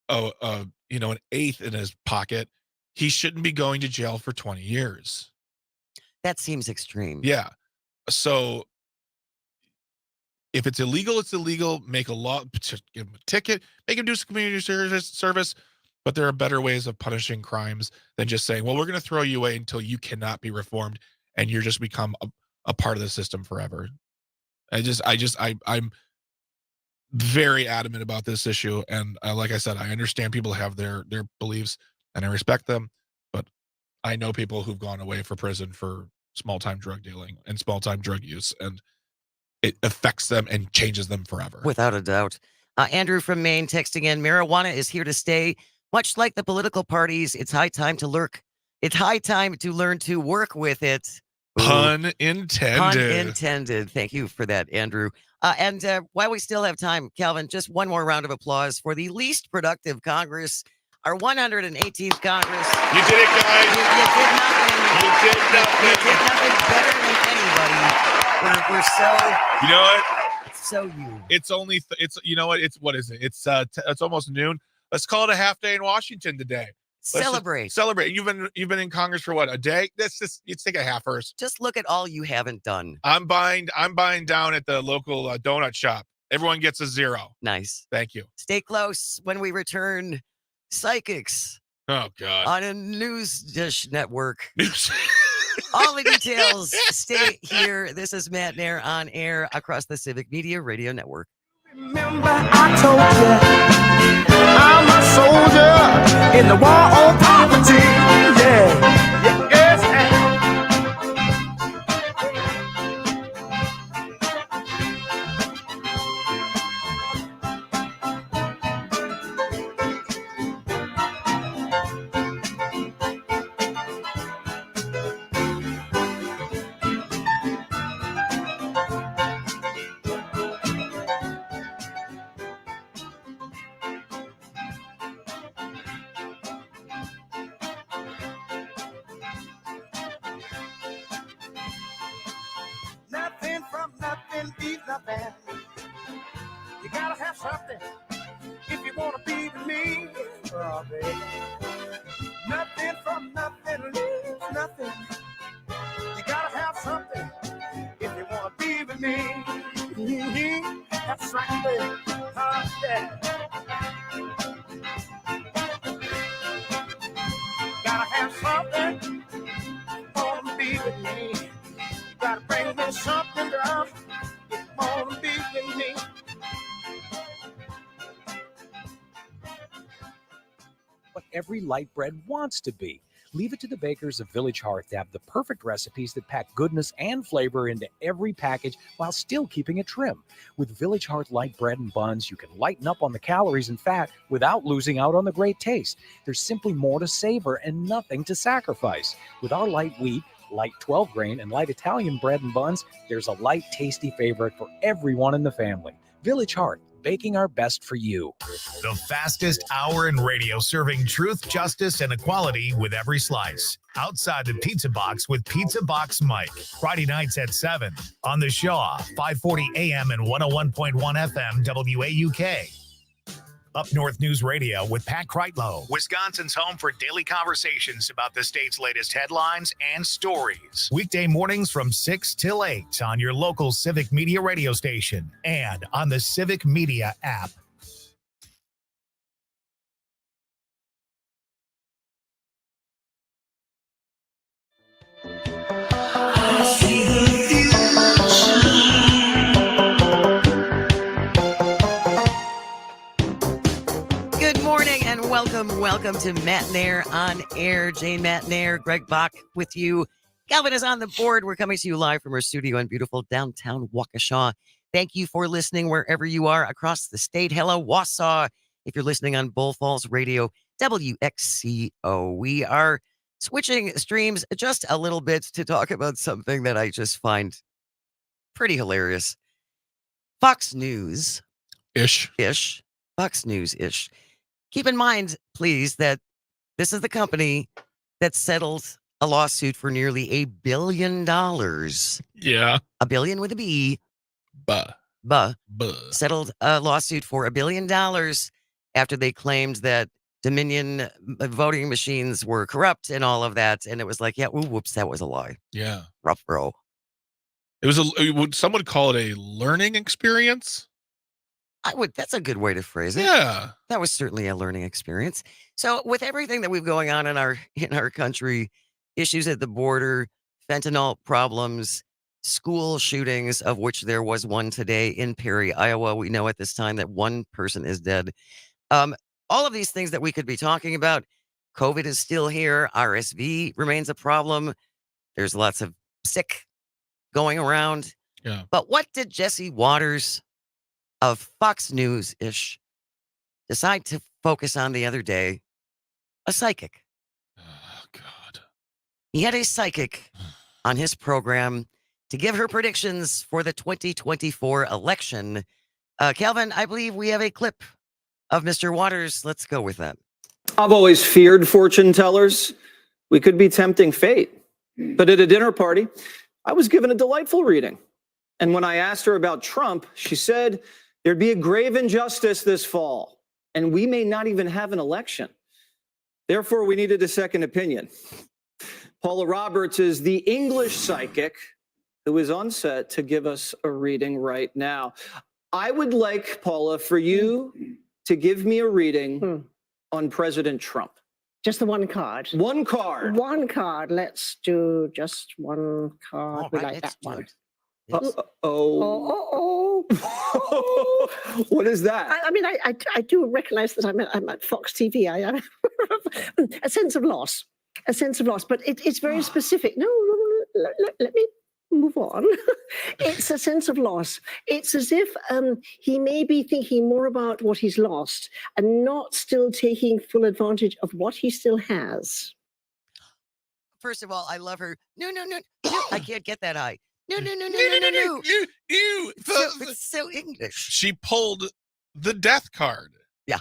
an eighth in his pocket, he shouldn't be going to jail for 20 years. That seems extreme. Yeah. So if it's illegal, it's illegal. Make a law, give him a ticket, make him do some community service. But there are better ways of punishing crimes than just saying, well, we're going to throw you away until you cannot be reformed and you're just become a part of the system forever. I'm very adamant about this issue. And like I said, I understand people have their beliefs and I respect them, but I know people who've gone away for prison for small-time drug dealing and small-time drug use, and it affects them and changes them forever. Without a doubt. Andrew from Maine texting in, marijuana is here to stay. Much like the political parties, it's high time to lurk. It's high time to learn to work with it. Pun intended. Pun intended. Thank you for that, Andrew. And while we still have time, Calvin, just one more round of applause for the least productive Congress, our 118th Congress. You did it, guys. You did nothing. You did nothing. You did nothing better than anybody. We're so. You know what? So you. It's only. You know what? What is it? It's almost noon. Let's call it a half day in Washington today. Celebrate. Celebrate. You've been in Congress for what, a day? Let's take a half first. Just look at all you haven't done. I'm buying down at the local donut shop. Everyone gets a 0. Nice. Thank you. Stay close when we return. Psychics. Oh God. On a news dish network. All the details. Stay here. This is Matenaer On Air across the Civic Media Radio Network. Remember I told you I'm a soldier in the war on poverty. Yeah, yes. Nothing from nothing beats nothing. You gotta have something if you wanna be with me. Oh, baby. Nothing from nothing leaves nothing. You gotta have something if you wanna be with me. Mm-hmm. That's right, baby. Yeah. Gotta have something if you wanna be with me. You gotta bring me something, girl, if you wanna be with me. What every light bread wants to be. Leave it to the bakers of Village Hearth to have the perfect recipes that pack goodness and flavor into every package while still keeping it trim. With Village Hearth light bread and buns, you can lighten up on the calories and fat without losing out on the great taste. There's simply more to savor and nothing to sacrifice. With our light wheat, light 12 grain, and light Italian bread and buns, there's a light, tasty favorite for everyone in the family. Village Hearth, baking our best for you. The fastest hour in radio, serving truth, justice, and equality with every slice. Outside the Pizza Box with Pizza Box Mike. Friday nights at 7 on the Shaw, 540 AM and 101.1 FM WAUK. Up North News Radio with Pat Kreitlow, Wisconsin's home for daily conversations about the state's latest headlines and stories. Weekday mornings from 6 till 8 on your local Civic Media radio station and on the Civic Media app. Welcome to Matenaer On Air. Jane Matenaer, Greg Bach with you. Calvin is on the board. We're coming to you live from our studio in beautiful downtown Waukesha. Thank you for listening wherever you are across the state. Hello, Wausau. If you're listening on Bull Falls Radio, WXCO. We are switching streams just a little bit to talk about something that I just find Pretty hilarious. Fox News. Ish. Fox News ish. Keep in mind, please, that this is the company that settled a lawsuit for nearly $1 billion. Yeah. $1 billion with a B. Buh. Settled a lawsuit for $1 billion after they claimed that Dominion voting machines were corrupt and all of that. And it was like, yeah, ooh, whoops, that was a lie. Yeah. Rough bro. It was would someone call it a learning experience? That's a good way to phrase it. Yeah. That was certainly a learning experience. So with everything that we've going on in our country, issues at the border, fentanyl problems, school shootings, of which there was one today in Perry, Iowa. We know at this time that one person is dead. All of these things that we could be talking about. COVID is still here. RSV remains a problem. There's lots of sick going around. Yeah. But what did Jesse Waters of Fox News-ish decide to focus on the other day? A psychic. Oh, God. He had a psychic on his program to give her predictions for the 2024 election. Calvin, I believe we have a clip of Mr. Waters. Let's go with that. I've always feared fortune tellers. We could be tempting fate. But at a dinner party, I was given a delightful reading. And when I asked her about Trump, she said there'd be a grave injustice this fall, and we may not even have an election. Therefore, we needed a second opinion. Paula Roberts is the English psychic who is on set to give us a reading right now. I would like, Paula, for you to give me a reading on President Trump. Just the one card. One card. One card. Let's do just one card. We like that one. Oh. What is that? I mean, I do recognize that I'm at Fox TV. I have a sense of loss. A sense of loss. But it's very specific. No, let me move on. It's a sense of loss. It's as if he may be thinking more about what he's lost and not still taking full advantage of what he still has. First of all, I love her. No, I can't get that high. No. It's so English. She pulled the death card. Yeah.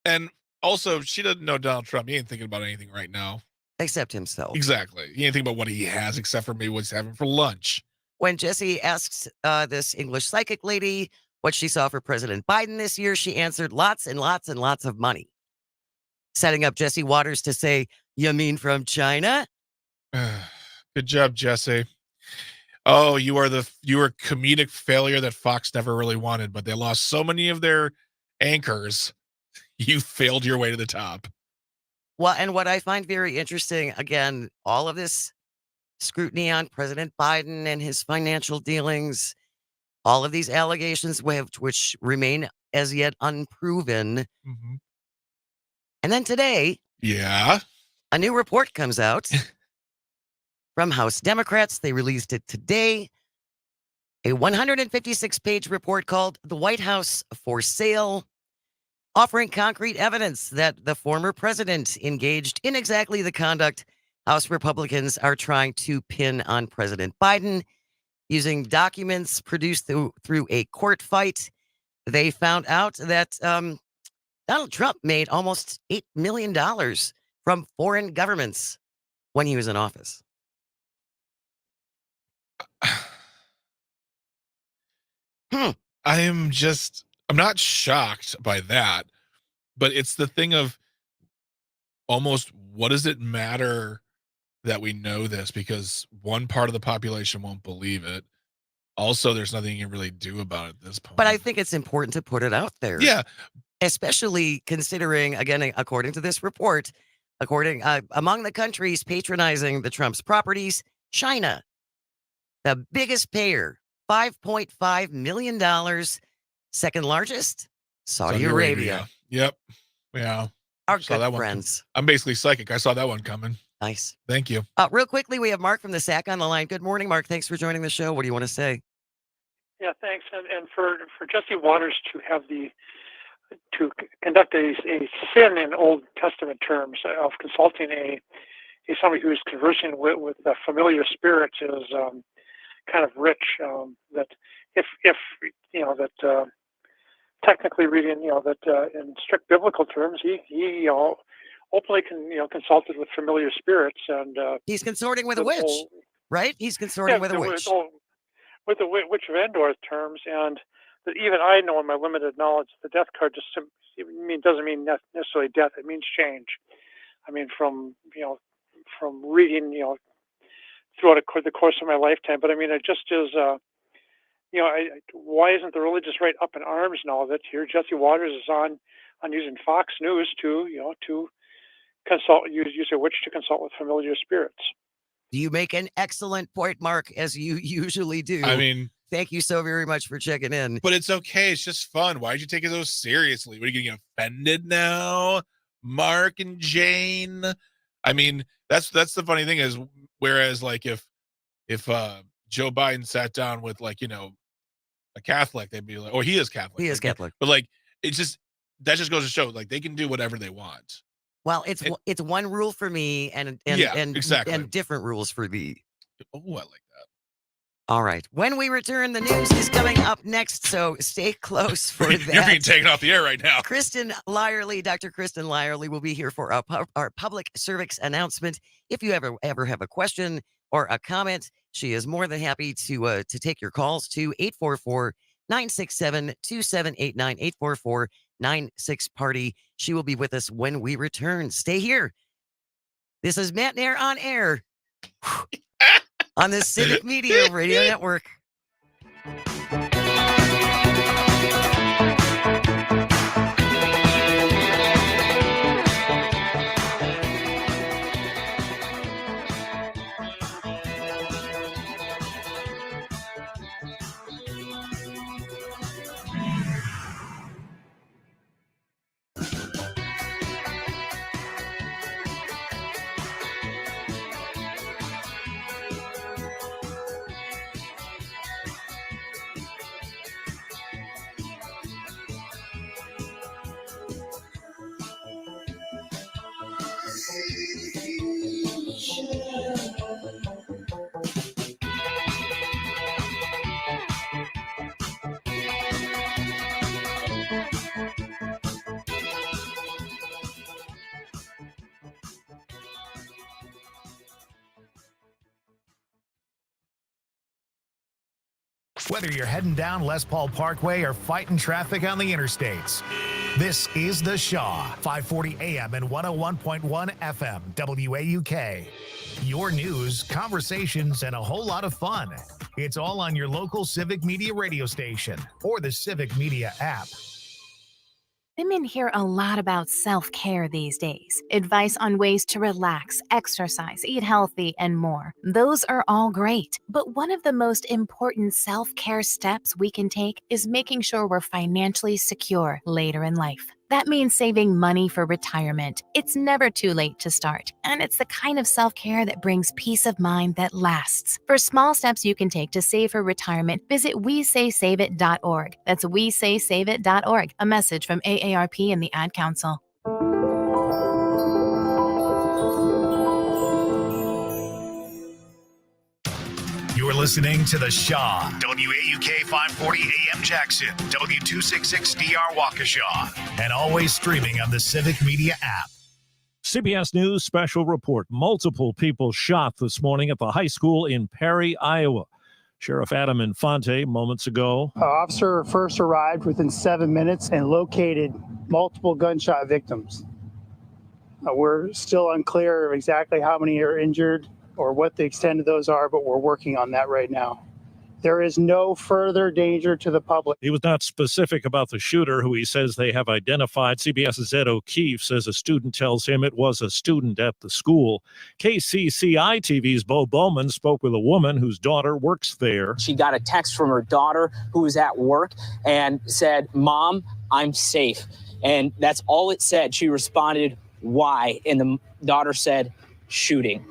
And also, she doesn't know Donald Trump. He ain't thinking about anything right now. Except himself. Exactly. He ain't thinking about what he has, except for maybe what he's having for lunch. When Jesse asks this English psychic lady what she saw for President Biden this year, she answered lots and lots and lots of money. Setting up Jesse Waters to say, "You mean from China?" Good job, Jesse. Oh, you are a comedic failure that Fox never really wanted, but they lost so many of their anchors. You failed your way to the top. Well, and what I find very interesting, again, all of this scrutiny on President Biden and his financial dealings, all of these allegations which remain as yet unproven. Mm-hmm. And then today, a new report comes out from House Democrats. They released it today. A 156-page report called "The White House for Sale," offering concrete evidence that the former president engaged in exactly the conduct House Republicans are trying to pin on President Biden. Using documents produced through a court fight, they found out that Donald Trump made almost $8 million from foreign governments when he was in office. I'm not shocked by that, but it's the thing of almost, what does it matter that we know this? Because one part of the population won't believe it. Also, there's nothing you can really do about it at this point. But I think it's important to put it out there. Yeah. Especially considering, again, according to this report, among the countries patronizing the Trump's properties, China, the biggest payer, $5.5 million. Second largest, Saudi Arabia. Yep. Yeah. Our saw that friends. I'm basically psychic. I saw that one coming. Nice. Thank you. Real quickly, we have Mark from the SAC on the line. Good morning, Mark. Thanks for joining the show. What do you want to say? Yeah, thanks. And for Jesse Waters to conduct a sin in Old Testament terms of consulting somebody who is conversing with familiar spirits is kind of rich. That if that technically reading, that in strict biblical terms, he openly consulted with familiar spirits, and he's consorting with a witch, right? He's consorting with a witch. With the Witch of Endor terms, and that even I know in my limited knowledge, the death card just doesn't mean necessarily death. It means change. I mean, from reading, throughout the course of my lifetime. But I mean, it just is. Why isn't the religious right up in arms now that here Jesse Waters is on using Fox News to consult, use a witch to consult with familiar spirits? You make an excellent point, Mark, as you usually do. I mean, thank you so very much for checking in. But it's okay. It's just fun. Why'd you take it so seriously? What, are you getting offended now, Mark and Jane? I mean, that's the funny thing is, whereas like if Joe Biden sat down with a Catholic, they'd be like, oh, he is Catholic. He is Catholic. But like, that just goes to show, like, they can do whatever they want. Well, it's one rule for me and exactly. and different rules for thee. Oh, I like that. All right. When we return, the news is coming up next, so stay close for that. You're being taken off the air right now. Dr. Kristen Lyerly will be here for our public service announcement. If you ever have a question or a comment, she is more than happy to take your calls to 844-967-2789, 844-96-PARTY. She will be with us when we return. Stay here. This is Matenaer On Air on the Civic Media Radio Network. Whether you're heading down Les Paul Parkway or fighting traffic on the interstates, this is The Shaw, 540 AM and 101.1 FM, WAUK. Your news, conversations, and a whole lot of fun. It's all on your local Civic Media radio station or the Civic Media app. Women hear a lot about self-care these days. Advice on ways to relax, exercise, eat healthy, and more. Those are all great. But one of the most important self-care steps we can take is making sure we're financially secure later in life. That means saving money for retirement. It's never too late to start, and it's the kind of self-care that brings peace of mind that lasts. For small steps you can take to save for retirement, visit WeSaySaveIt.org. That's WeSaySaveIt.org. A message from AARP and the Ad Council. You're listening to The Shaw, WAUK 540 AM Jackson, W266DR Waukesha, and always streaming on the Civic Media app. CBS News special report. Multiple people shot this morning at the high school in Perry, Iowa. Sheriff Adam Infante moments ago. Officer first arrived within 7 minutes and located multiple gunshot victims. We're still unclear of exactly how many are injured or what the extent of those are, but we're working on that right now. There is no further danger to the public. He was not specific about the shooter, who he says they have identified. CBS's Ed O'Keefe says a student tells him it was a student at the school. KCCI TV's Bo Bowman spoke with a woman whose daughter works there. She got a text from her daughter who was at work and said, "Mom, I'm safe." And that's all it said. She responded, "Why?" And the daughter said, "Shooting."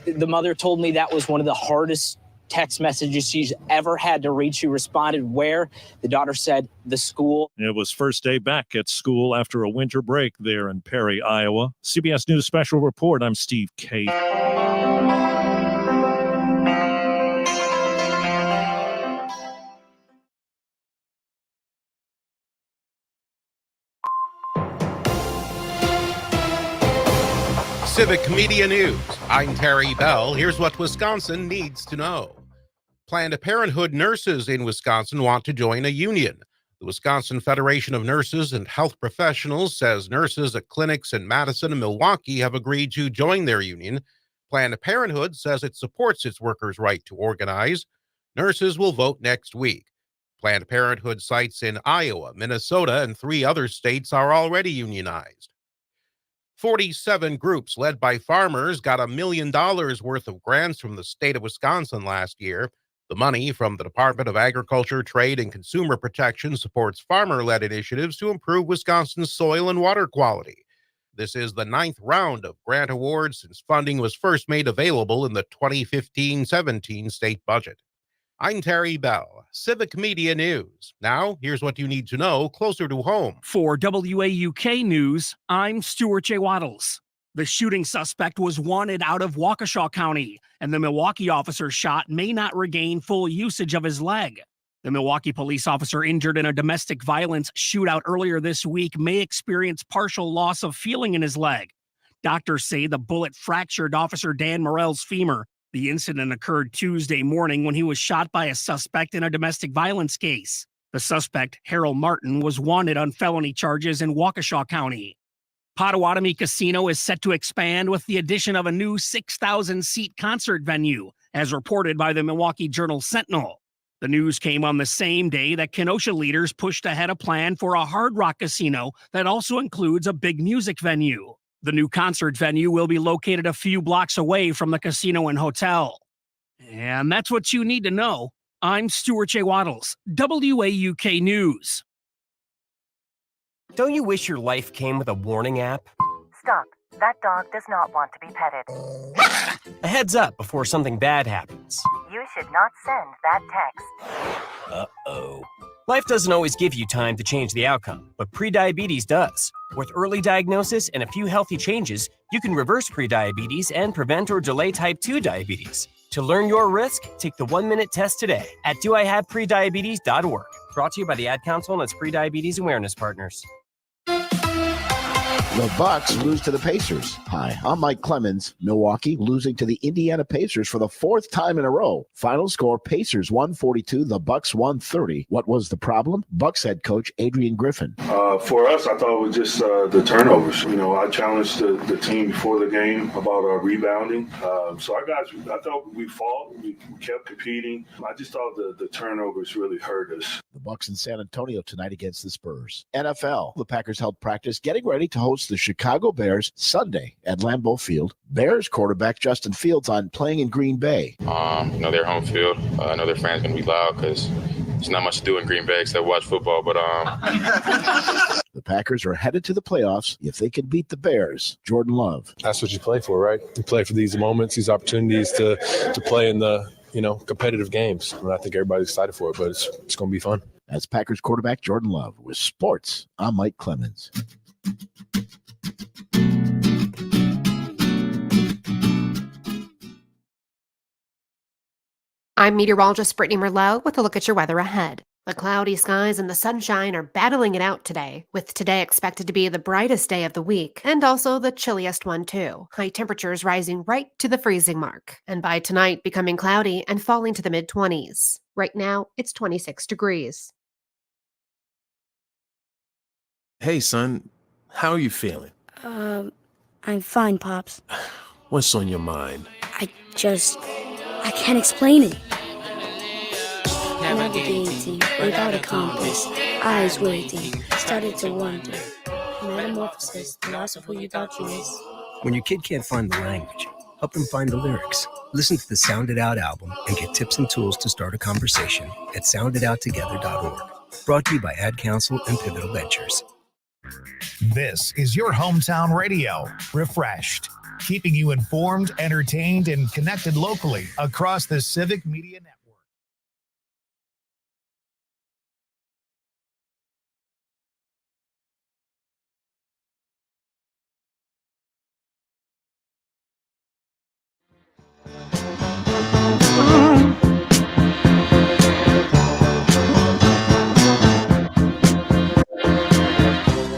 The mother told me that was one of the hardest text messages she's ever had to read. She responded, "Where?" The daughter said, "The school." It was first day back at school after a winter break there in Perry, Iowa. CBS News special report. I'm Steve Kate. Civic Media News. I'm Terry Bell. Here's what Wisconsin needs to know. Planned Parenthood nurses in Wisconsin want to join a union. The Wisconsin Federation of Nurses and Health Professionals says nurses at clinics in Madison and Milwaukee have agreed to join their union. Planned Parenthood says it supports its workers' right to organize. Nurses will vote next week. Planned Parenthood sites in Iowa, Minnesota, and 3 other states are already unionized. 47 groups led by farmers got $1 million worth of grants from the state of Wisconsin last year. The money from the Department of Agriculture, Trade, and Consumer Protection supports farmer-led initiatives to improve Wisconsin's soil and water quality. This is the 9th round of grant awards since funding was first made available in the 2015-17 state budget. I'm Terry Bell, Civic Media News. Now, here's what you need to know closer to home. For WAUK News, I'm Stuart J. Waddles. The shooting suspect was wanted out of Waukesha County, and the Milwaukee officer shot may not regain full usage of his leg. The Milwaukee police officer injured in a domestic violence shootout earlier this week may experience partial loss of feeling in his leg. Doctors say the bullet fractured Officer Dan Morell's femur. The incident occurred Tuesday morning when he was shot by a suspect in a domestic violence case. The suspect, Harold Martin, was wanted on felony charges in Waukesha County. Potawatomi Casino is set to expand with the addition of a new 6,000-seat concert venue, as reported by the Milwaukee Journal-Sentinel. The news came on the same day that Kenosha leaders pushed ahead a plan for a Hard Rock casino that also includes a big music venue. The new concert venue will be located a few blocks away from the casino and hotel. And that's what you need to know. I'm Stuart J. Waddles, WAUK News. Don't you wish your life came with a warning app? Stop. That dog does not want to be petted. A heads up before something bad happens. You should not send that text. Uh-oh. Life doesn't always give you time to change the outcome, but prediabetes does. With early diagnosis and a few healthy changes, you can reverse prediabetes and prevent or delay type 2 diabetes. To learn your risk, take the 1-minute test today at doihaveprediabetes.org. Brought to you by the Ad Council and its prediabetes awareness partners. The Bucks lose to the Pacers. Hi, I'm Mike Clemens. Milwaukee losing to the Indiana Pacers for the 4th time in a row. Final score, Pacers 142, the Bucks 130. What was the problem? Bucks head coach Adrian Griffin. For us, I thought it was just the turnovers. You know, I challenged the team before the game about rebounding. So I thought we fought. We kept competing. I just thought the turnovers really hurt us. The Bucks in San Antonio tonight against the Spurs. NFL, the Packers held practice getting ready to host the Chicago Bears Sunday at Lambeau Field. Bears quarterback Justin Fields on playing in Green Bay. Their home field. I know their fans going to be loud because there's not much to do in Green Bay except watch football. But The Packers are headed to the playoffs if they can beat the Bears. Jordan Love. That's what you play for, right? You play for these moments, these opportunities to play in the competitive games. And I think everybody's excited for it, but it's going to be fun. That's Packers quarterback Jordan Love with sports. I'm Mike Clemens. I'm meteorologist Brittany Merlot with a look at your weather ahead. The cloudy skies and the sunshine are battling it out today, with today expected to be the brightest day of the week, and also the chilliest one too. High temperatures rising right to the freezing mark, and by tonight becoming cloudy and falling to the mid-20s. Right now, it's 26 degrees. Hey, son, how are you feeling? I'm fine, Pops. What's on your mind? I can't explain it. Navigating without a compass, eyes waiting, started to wonder. Metamorphosis, the loss of who you thought you was. When your kid can't find the language, help them find the lyrics. Listen to the Sound It Out album and get tips and tools to start a conversation at sounditouttogether.org. Brought to you by Ad Council and Pivotal Ventures. This is your hometown radio, refreshed, keeping you informed, entertained, and connected locally across the Civic Media Network.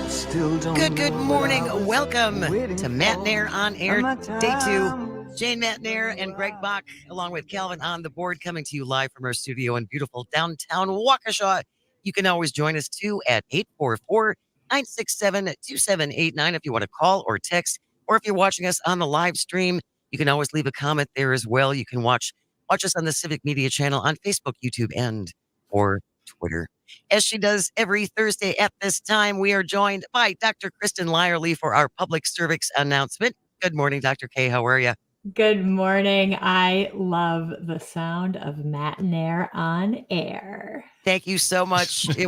Still Good morning. Welcome to Matenaer On Air, Day 2. Jane Matenaer and Greg Bach, along with Calvin on the board, coming to you live from our studio in beautiful downtown Waukesha. You can always join us, too, at 844-967-2789 if you want to call or text. Or if you're watching us on the live stream, you can always leave a comment there as well. You can watch us on the Civic Media channel on Facebook, YouTube, and or Twitter. As she does every Thursday at this time, we are joined by Dr. Kristen Lyerly for our public service announcement. Good morning, Dr. K. How are you? Good morning. I love the sound of Matenaer On Air. Thank you so much. It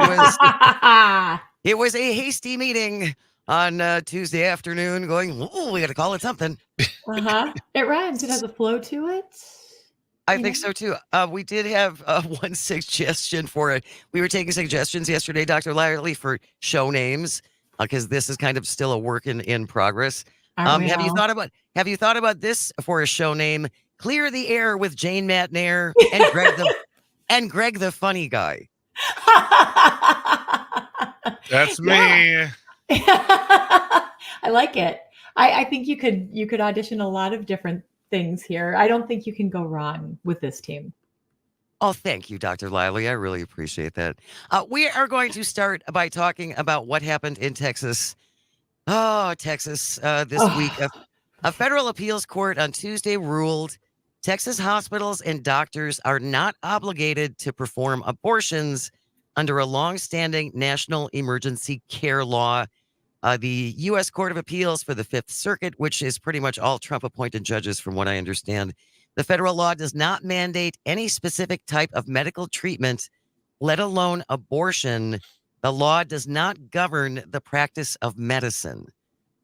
was a hasty meeting on Tuesday afternoon going, oh, we got to call it something. It rhymes. It has a flow to it. I think so, too. We did have one suggestion for it. We were taking suggestions yesterday, Dr. Lyerly, for show names, because this is kind of still a work in progress. Have you thought about this for a show name? Clear the Air with Jane Matenaer and Greg the Funny Guy. That's me. I like it. I think you could audition a lot of different things here. I don't think you can go wrong with this team. Oh, thank you, Dr. Lyerly. I really appreciate that. We are going to start by talking about what happened in Texas. Oh, Texas, this week. A federal appeals court on Tuesday ruled Texas hospitals and doctors are not obligated to perform abortions under a longstanding national emergency care law. The U.S. Court of Appeals for the Fifth Circuit, which is pretty much all Trump-appointed judges, from what I understand. The federal law does not mandate any specific type of medical treatment, let alone abortion. The law does not govern the practice of medicine.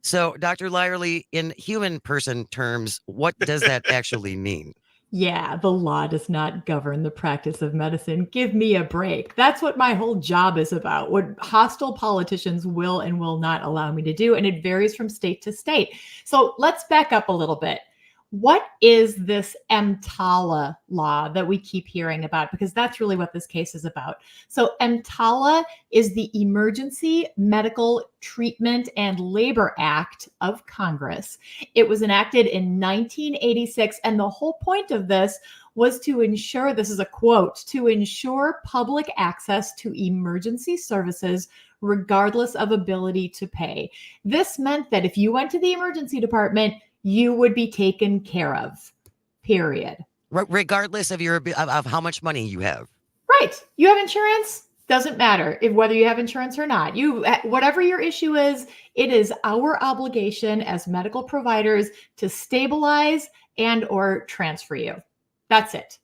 So, Dr. Lyerly, in human person terms, what does that actually mean? Yeah, the law does not govern the practice of medicine. Give me a break. That's what my whole job is about, what hostile politicians will and will not allow me to do. And it varies from state to state. So let's back up a little bit. What is this EMTALA law that we keep hearing about? Because that's really what this case is about. So EMTALA is the Emergency Medical Treatment and Labor Act of Congress. It was enacted in 1986, and the whole point of this was to ensure, this is a quote, to ensure public access to emergency services regardless of ability to pay. This meant that if you went to the emergency department, you would be taken care of, period. Regardless of of how much money you have. Right. You have insurance, doesn't matter whether you have insurance or not. Whatever your issue is, it is our obligation as medical providers to stabilize and or transfer you. That's it.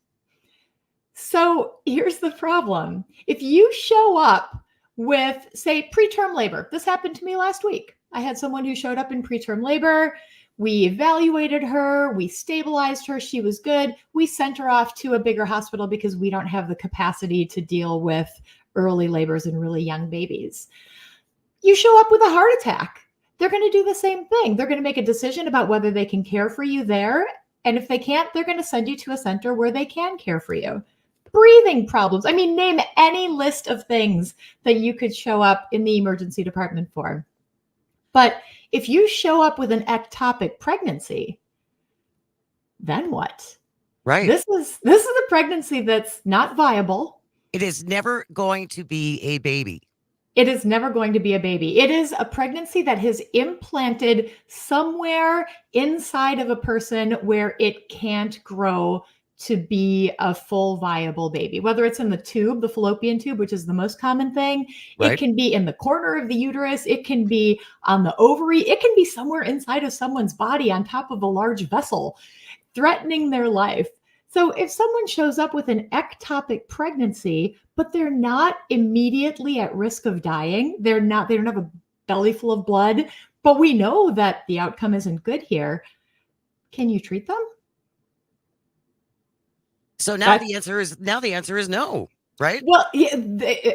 So here's the problem. If you show up with, say, preterm labor, this happened to me last week. I had someone who showed up in preterm labor. We evaluated her, we stabilized her, she was good. We sent her off to a bigger hospital because we don't have the capacity to deal with early labors and really young babies. You show up with a heart attack, they're going to do the same thing. They're going to make a decision about whether they can care for you there. And if they can't, they're going to send you to a center where they can care for you. Breathing problems. I mean, name any list of things that you could show up in the emergency department for. But if you show up with an ectopic pregnancy, then what? Right. This is a pregnancy that's not viable. It is never going to be a baby. It is never going to be a baby. It is a pregnancy that has implanted somewhere inside of a person where it can't grow to be a full viable baby, whether it's in the tube, the fallopian tube, which is the most common thing. Right. It can be in the corner of the uterus. It can be on the ovary. It can be somewhere inside of someone's body on top of a large vessel, threatening their life. So if someone shows up with an ectopic pregnancy, but they're not immediately at risk of dying, they don't have a belly full of blood, but we know that the outcome isn't good here, can you treat them? So now the answer is no, right? Well,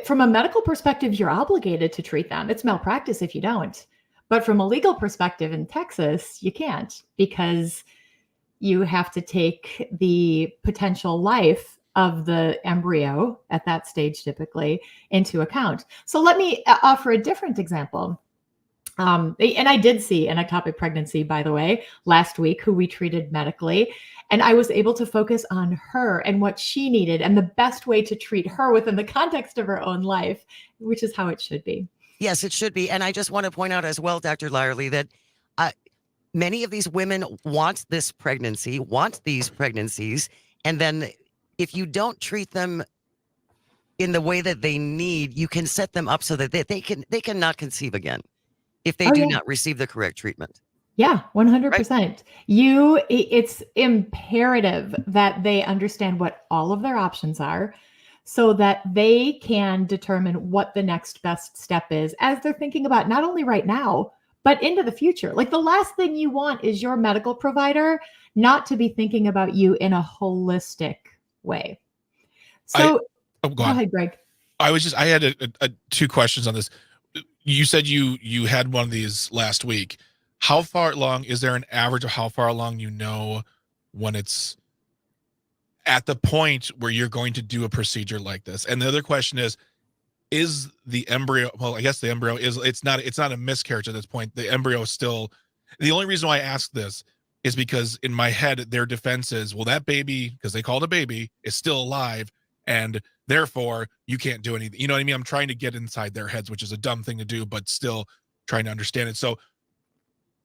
from a medical perspective, you're obligated to treat them. It's malpractice if you don't. But from a legal perspective in Texas, you can't, because you have to take the potential life of the embryo at that stage typically into account. So let me offer a different example. And I did see an ectopic pregnancy, by the way, last week, who we treated medically. And I was able to focus on her and what she needed and the best way to treat her within the context of her own life, which is how it should be. Yes, it should be. And I just want to point out as well, Dr. Lyerly, that many of these women want these pregnancies. And then if you don't treat them in the way that they need, you can set them up so that they cannot conceive again if they do not receive the correct treatment. Yeah, 100%. It's imperative that they understand what all of their options are so that they can determine what the next best step is as they're thinking about not only right now, but into the future. Like, the last thing you want is your medical provider not to be thinking about you in a holistic way. So go ahead, Greg. I had two questions on this. You said you had one of these last week. How far along is there an average of how far along when it's at the point where you're going to do a procedure like this? And the other question is the embryo, well, I guess the embryo it's not a miscarriage at this point. The embryo is still, the only reason why I ask this is because in my head, their defense is, well, that baby, because they call it a baby, is still alive, and therefore you can't do anything. You know what I mean? I'm trying to get inside their heads, which is a dumb thing to do, but still trying to understand it. So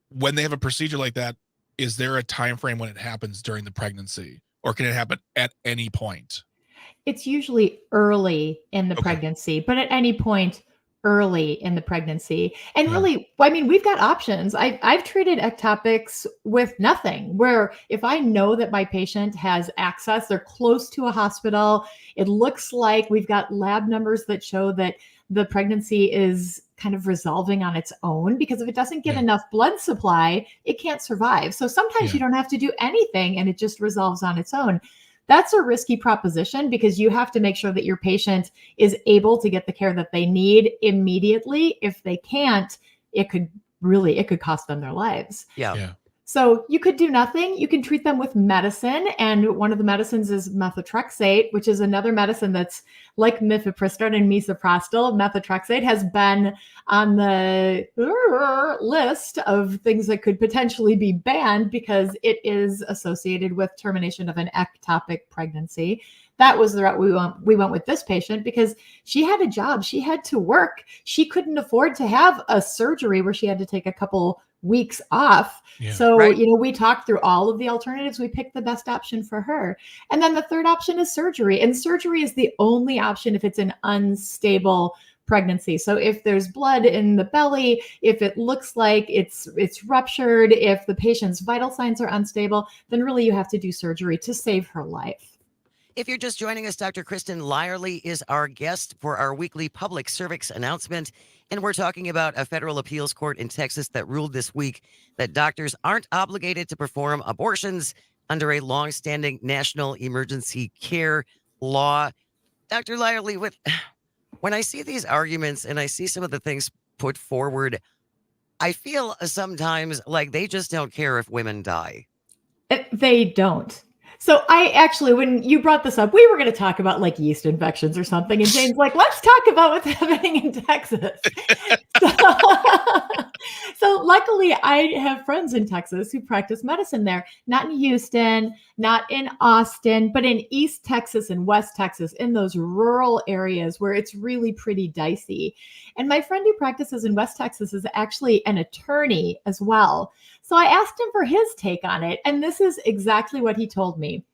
when they have a procedure like that, is there a time frame when it happens during the pregnancy, or can it happen at any point? It's usually early in the pregnancy, but at any point early in the pregnancy. And really, I mean, we've got options. I've treated ectopics with nothing, where if I know that my patient has access, they're close to a hospital, it looks like we've got lab numbers that show that the pregnancy is kind of resolving on its own, because if it doesn't get enough blood supply, it can't survive. So sometimes you don't have to do anything and it just resolves on its own. That's a risky proposition, because you have to make sure that your patient is able to get the care that they need immediately. If they can't, it could cost them their lives. Yeah. So you could do nothing. You can treat them with medicine. And one of the medicines is methotrexate, which is another medicine that's like mifepristone and misoprostol. Methotrexate has been on the list of things that could potentially be banned because it is associated with termination of an ectopic pregnancy. That was the route we went with this patient, because she had a job. She had to work. She couldn't afford to have a surgery where she had to take a couple weeks off. So, we talked through all of the alternatives. We picked the best option for her. And then the third option is surgery. And surgery is the only option if it's an unstable pregnancy. So if there's blood in the belly, if it looks like it's ruptured, if the patient's vital signs are unstable, then really you have to do surgery to save her life. If you're just joining us, Dr. Kristen Lyerly is our guest for our weekly public service announcement. And we're talking about a federal appeals court in Texas that ruled this week that doctors aren't obligated to perform abortions under a longstanding national emergency care law. Dr. Lyerly, when I see these arguments and I see some of the things put forward, I feel sometimes like they just don't care if women die. They don't. So I actually, when you brought this up, we were going to talk about like yeast infections or something. And Jane's like, let's talk about what's happening in Texas. So luckily I have friends in Texas who practice medicine there, not in Houston, not in Austin, but in East Texas and West Texas, in those rural areas where it's really pretty dicey. And my friend who practices in West Texas is actually an attorney as well. So I asked him for his take on it, and this is exactly what he told me.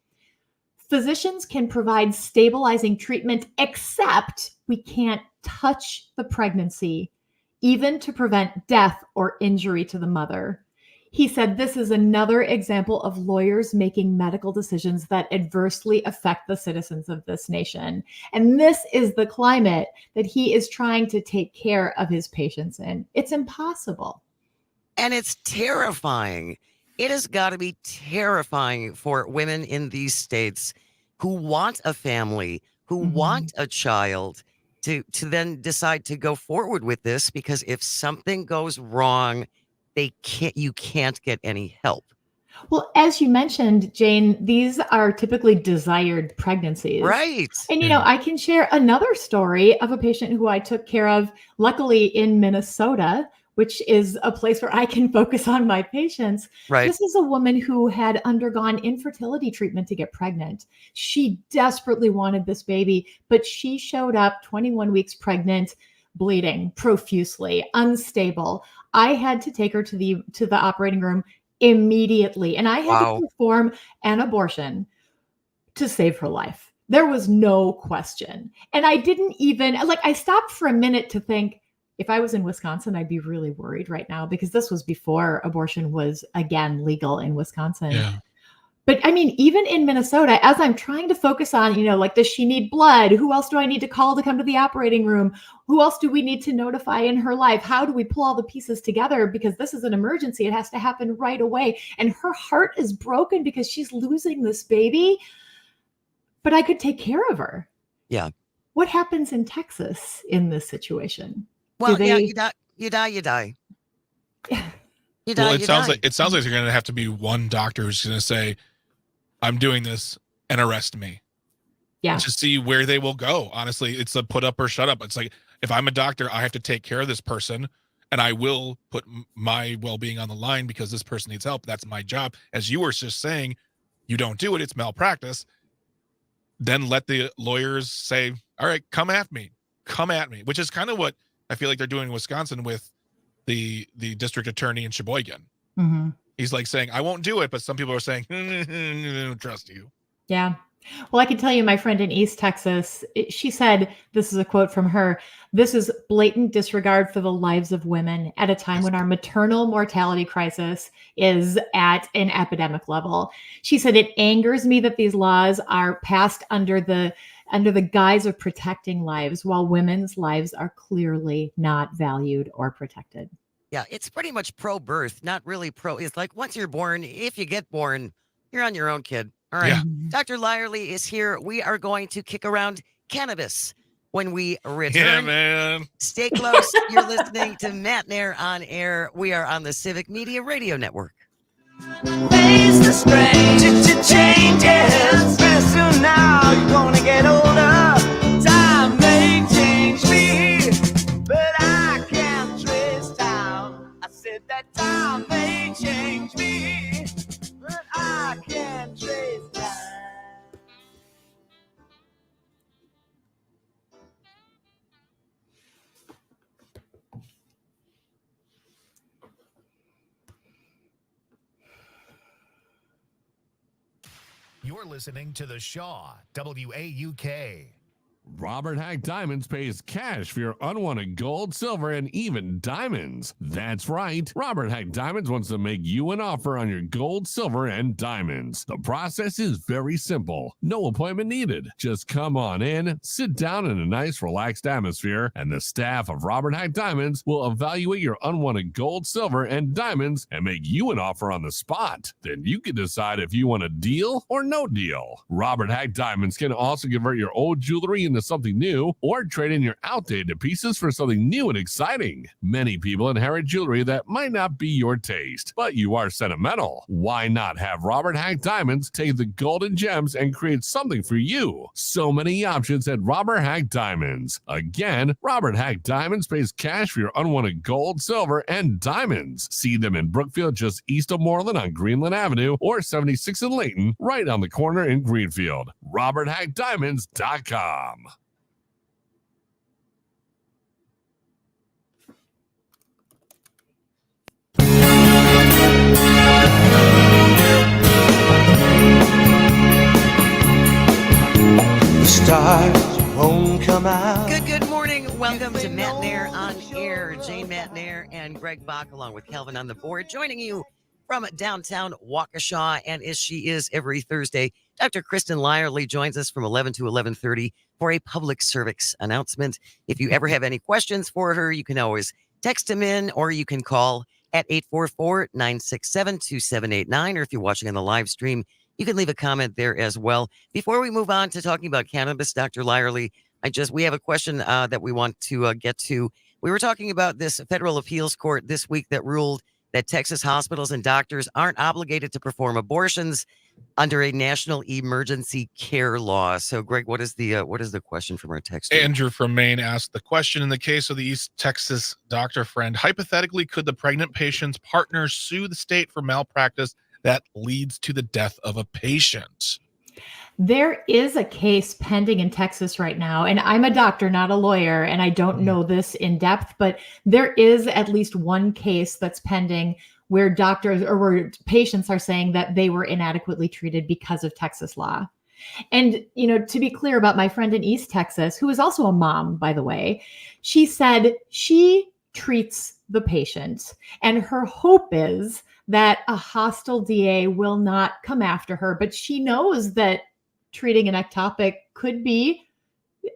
Physicians can provide stabilizing treatment, except we can't touch the pregnancy, even to prevent death or injury to the mother. He said this is another example of lawyers making medical decisions that adversely affect the citizens of this nation. And this is the climate that he is trying to take care of his patients in. It's impossible. And it's terrifying. It has got to be terrifying for women in these states who want a family, who want a child, to then decide to go forward with this, because if something goes wrong, you can't get any help. Well, as you mentioned, Jane, these are typically desired pregnancies. Right. And, I can share another story of a patient who I took care of, luckily in Minnesota, which is a place where I can focus on my patients. Right. This is a woman who had undergone infertility treatment to get pregnant. She desperately wanted this baby, but she showed up 21 weeks pregnant, bleeding profusely, unstable. I had to take her to the operating room immediately, and I had to perform an abortion to save her life. There was no question. And I didn't even, I stopped for a minute to think, if I was in Wisconsin, I'd be really worried right now, because this was before abortion was again legal in Wisconsin. Yeah. But I mean, even in Minnesota, as I'm trying to focus on, does she need blood? Who else do I need to call to come to the operating room? Who else do we need to notify in her life? How do we pull all the pieces together? Because this is an emergency. It has to happen right away. And her heart is broken because she's losing this baby. But I could take care of her. Yeah. What happens in Texas in this situation? Well, yeah, you die. You die. Well, it sounds like there's going to have to be one doctor who's going to say, "I'm doing this and arrest me." Yeah. To see where they will go. Honestly, it's a put up or shut up. It's like, if I'm a doctor, I have to take care of this person, and I will put my well-being on the line because this person needs help. That's my job. As you were just saying, you don't do it, it's malpractice. Then let the lawyers say, "All right, come at me," which is kind of what I feel like they're doing in Wisconsin with the district attorney in Sheboygan. Mm-hmm. He's like saying, "I won't do it," but some people are saying, "I don't trust you." Yeah. Well, I can tell you, my friend in East Texas, she said, this is a quote from her, "This is blatant disregard for the lives of women at a time when our maternal mortality crisis is at an epidemic level." She said, "It angers me that these laws are passed under the guise of protecting lives, while women's lives are clearly not valued or protected." Yeah, it's pretty much pro-birth, not really pro. It's like, once you're born, if you get born, you're on your own, kid. All right. Yeah. Dr. Lyerly is here. We are going to kick around cannabis when we return. Yeah, man. Stay close. You're listening to Matenaer On Air. We are on the Civic Media Radio Network. Face the strange changes. Very soon now you're gonna get older. Time may change me, but I can't trace time. I said that time may change me, but I can't trace time. You're listening to The Shaw, WAUK. Robert Hack Diamonds pays cash for your unwanted gold, silver, and even diamonds. That's right. Robert Hack Diamonds wants to make you an offer on your gold, silver, and diamonds. The process is very simple. No appointment needed. Just come on in, sit down in a nice, relaxed atmosphere, and the staff of Robert Hack Diamonds will evaluate your unwanted gold, silver, and diamonds and make you an offer on the spot. Then you can decide if you want a deal or no deal. Robert Hack Diamonds can also convert your old jewelry into something new or trade in your outdated pieces for something new and exciting. Many people inherit jewelry that might not be your taste, but you are sentimental. Why not have Robert Hack Diamonds take the golden gems and create something for you? So many options at Robert Hack Diamonds. Again, Robert Hack Diamonds pays cash for your unwanted gold, silver, and diamonds. See them in Brookfield, just east of Moreland on Greenland Avenue, or 76 in Layton, right on the corner in Greenfield. RobertHackDiamonds.com. The stars won't come out. Good morning. Welcome to Matenaer On Air. Jane Matenaer and Greg Bach, along with Calvin on the board, joining you from downtown Waukesha. And as she is every Thursday, Dr. Kristen Lyerly joins us from 11 to 11:30 for a public service announcement. If you ever have any questions for her, you can always text him in, or you can call at 844-967-2789. Or if you're watching on the live stream, you can leave a comment there as well. Before we move on to talking about cannabis, Dr. Lyerly, we have a question that we want to get to. We were talking about this federal appeals court this week that ruled that Texas hospitals and doctors aren't obligated to perform abortions under a national emergency care law. So, Greg, what is the question from our text? Andrew from Maine asked the question: in the case of the East Texas doctor friend, hypothetically, could the pregnant patient's partner sue the state for malpractice that leads to the death of a patient? There is a case pending in Texas right now, and I'm a doctor, not a lawyer, and I don't know this in depth, but there is at least one case that's pending where doctors or where patients are saying that they were inadequately treated because of Texas law. And, to be clear about my friend in East Texas, who is also a mom, by the way, she said she treats the patient and her hope is that a hostile DA will not come after her, but she knows that treating an ectopic could be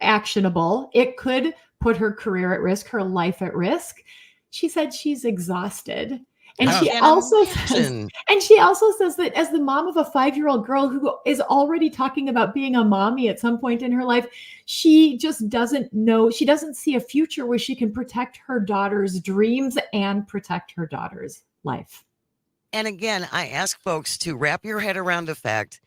actionable. It could put her career at risk, her life at risk. She said she's exhausted. And she also says that as the mom of a 5-year-old girl who is already talking about being a mommy at some point in her life, she just doesn't know. She doesn't see a future where she can protect her daughter's dreams and protect her daughter's life. And again, I ask folks to wrap your head around the fact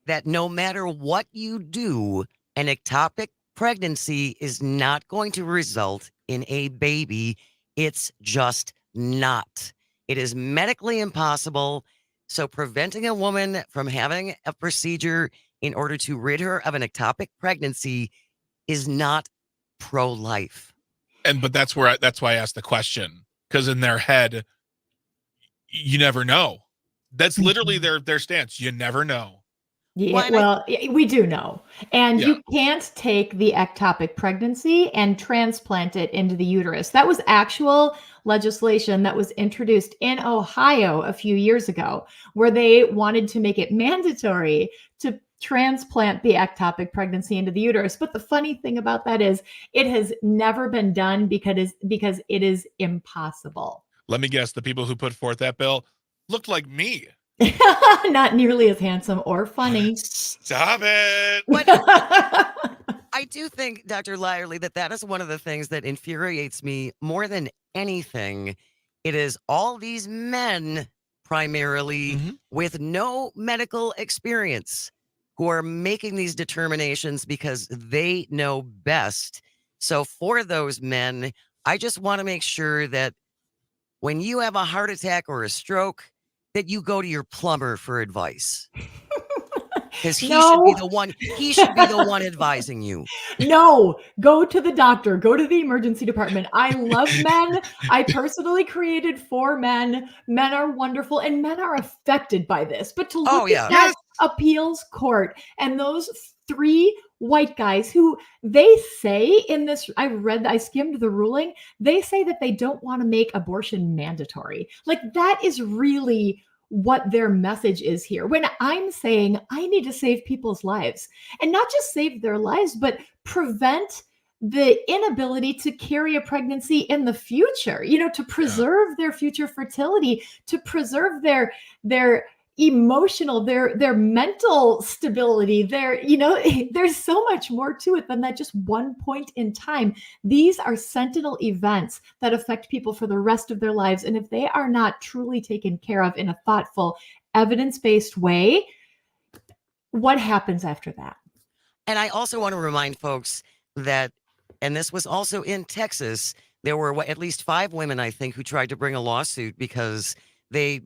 that no matter what you do, an ectopic pregnancy is not going to result in a baby. It's just not. It is medically impossible. So preventing a woman from having a procedure in order to rid her of an ectopic pregnancy is not pro-life. But that's why I asked the question, because in their head, you never know. That's literally their stance. You never know. Yeah, well, we do know. And you can't take the ectopic pregnancy and transplant it into the uterus. That was actual legislation that was introduced in Ohio a few years ago, where they wanted to make it mandatory to transplant the ectopic pregnancy into the uterus. But the funny thing about that is it has never been done because it is impossible. Let me guess, the people who put forth that bill looked like me. Not nearly as handsome or funny. Stop it. I do think, Dr. Lyerly, that is one of the things that infuriates me more than anything. It is all these men, primarily, with no medical experience, who are making these determinations because they know best. So for those men, I just want to make sure that when you have a heart attack or a stroke, that you go to your plumber for advice. Because he should be the one advising you. No, go to the doctor, go to the emergency department. I love men. I personally created 4 men. Men are wonderful and men are affected by this. But to look at that appeals court and those 3 white guys who they say in this, I skimmed the ruling, they say that they don't want to make abortion mandatory. Like, that is really what their message is here. When I'm saying I need to save people's lives, and not just save their lives, but prevent the inability to carry a pregnancy in the future, to preserve their future fertility, to preserve their emotional, their mental stability, there's so much more to it than that just one point in time. These are sentinel events that affect people for the rest of their lives. And if they are not truly taken care of in a thoughtful, evidence-based way, what happens after that? And I also want to remind folks that, and this was also in Texas, there were at least 5 women, I think, who tried to bring a lawsuit because they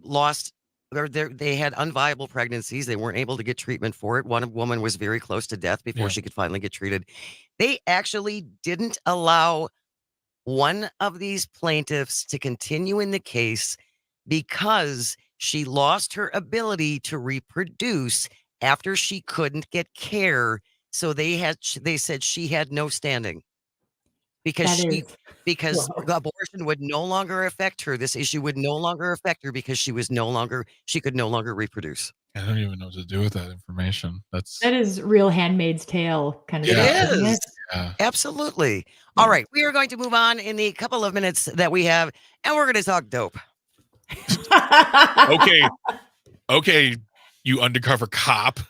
had unviable pregnancies. They weren't able to get treatment for it. One woman was very close to death before she could finally get treated. They actually didn't allow one of these plaintiffs to continue in the case because she lost her ability to reproduce after she couldn't get care. So they said she had no standing because abortion would no longer affect her. This issue would no longer affect her because she could no longer reproduce. I don't even know what to do with that information. That is real Handmaid's Tale kind of It stuff, isn't is. it? Yeah. Absolutely. All right. We are going to move on in the couple of minutes that we have, and we're going to talk dope. Okay, you undercover cop.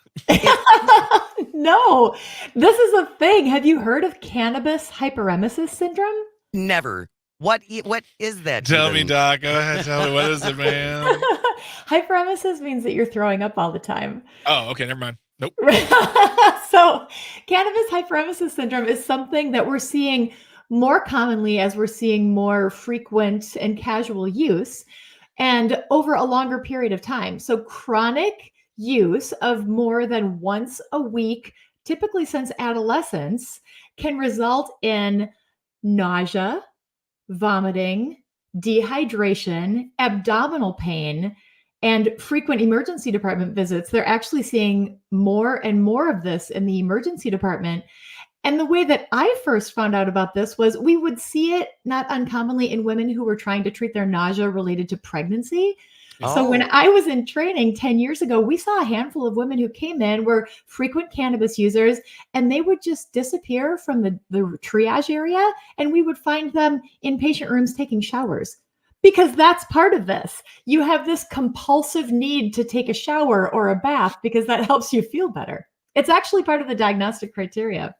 No, this is a thing. Have you heard of cannabis hyperemesis syndrome? Never. What is that? Tell me, even? Doc. Go ahead. Tell me, what is it, man? Hyperemesis means that you're throwing up all the time. Oh, okay. Never mind. Nope. So, cannabis hyperemesis syndrome is something that we're seeing more commonly as we're seeing more frequent and casual use and over a longer period of time. So, chronic use of more than once a week, typically since adolescence, can result in nausea, vomiting, dehydration, abdominal pain, and frequent emergency department visits. They're actually seeing more and more of this in the emergency department. And the way that I first found out about this was we would see it not uncommonly in women who were trying to treat their nausea related to pregnancy. So when I was in training 10 years ago, we saw a handful of women who came in, were frequent cannabis users, and they would just disappear from the triage area, and we would find them in patient rooms taking showers. Because that's part of this. You have this compulsive need to take a shower or a bath because that helps you feel better. It's actually part of the diagnostic criteria.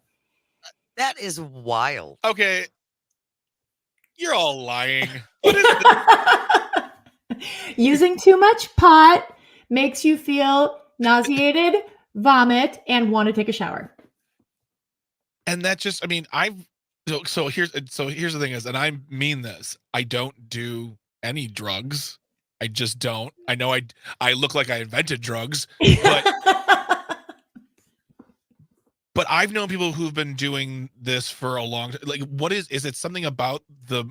That is wild. Okay. You're all lying. What is this? Using too much pot makes you feel nauseated, vomit, and want to take a shower. And that just, I mean, so here's the thing is, and I mean this, I don't do any drugs. I just don't. I know I look like I invented drugs, but I've known people who've been doing this for a long time. Like, what is it something about the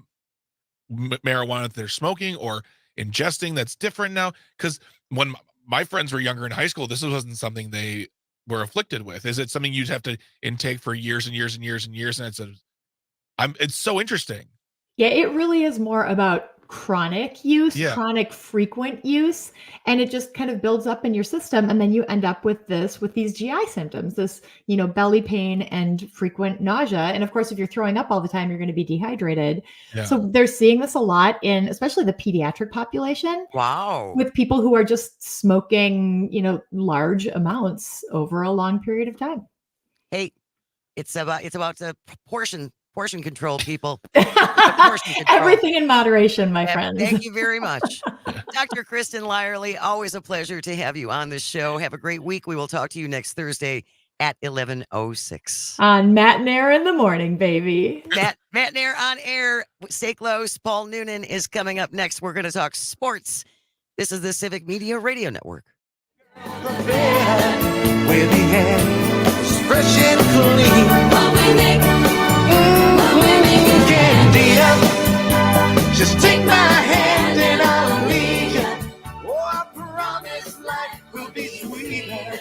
marijuana that they're smoking or ingesting that's different now? Because when my friends were younger in high school, this wasn't something they were afflicted with. Is it something you'd have to intake for years and years and years and years? And it's so interesting. Yeah, it really is more about chronic use, chronic frequent use, and it just kind of builds up in your system, and then you end up with these GI symptoms, this, belly pain and frequent nausea. And of course, if you're throwing up all the time, you're going to be dehydrated. Yeah. So they're seeing this a lot in especially the pediatric population. Wow. With people who are just smoking, large amounts over a long period of time. Hey, it's about the portion control, people. Everything in moderation, my friends. Thank you very much. Dr. Kristen Lyerly, always a pleasure to have you on this show. Have a great week. We will talk to you next Thursday at 11:06. On Matenaer in the morning, baby. Matenaer On Air. Stay close. Paul Noonan is coming up next. We're going to talk sports. This is the Civic Media Radio Network. Where the air is fresh and clean. Candida, just take my hand and I'll lead you. Oh, I promise life will be sweeter,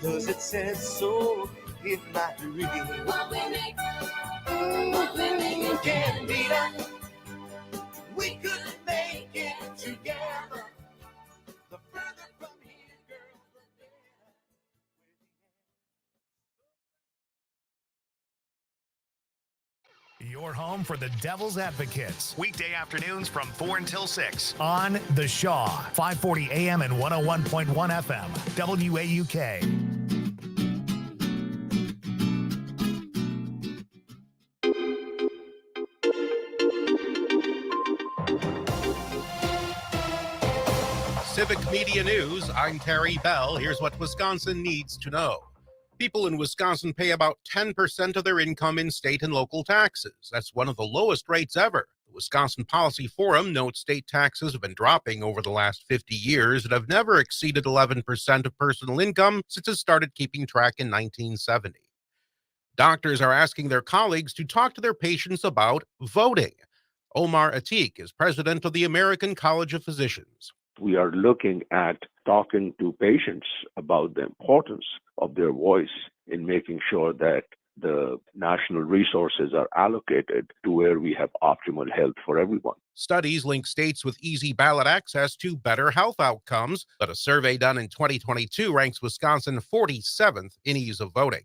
'cause it says so in my dream. Candida, we could make it together. The further from here, girl, the better. Your home for the Devil's Advocates. Weekday afternoons from 4 until 6 on The Shaw, 540 AM and 101.1 FM, WAUK. Civic Media News, I'm Terry Bell. Here's what Wisconsin needs to know. People in Wisconsin pay about 10% of their income in state and local taxes. That's one of the lowest rates ever. The Wisconsin Policy Forum notes state taxes have been dropping over the last 50 years and have never exceeded 11% of personal income since it started keeping track in 1970. Doctors are asking their colleagues to talk to their patients about voting. Omar Atiq is president of the American College of Physicians. We are looking at talking to patients about the importance of their voice in making sure that the national resources are allocated to where we have optimal health for everyone. Studies link states with easy ballot access to better health outcomes, but a survey done in 2022 ranks Wisconsin 47th in ease of voting.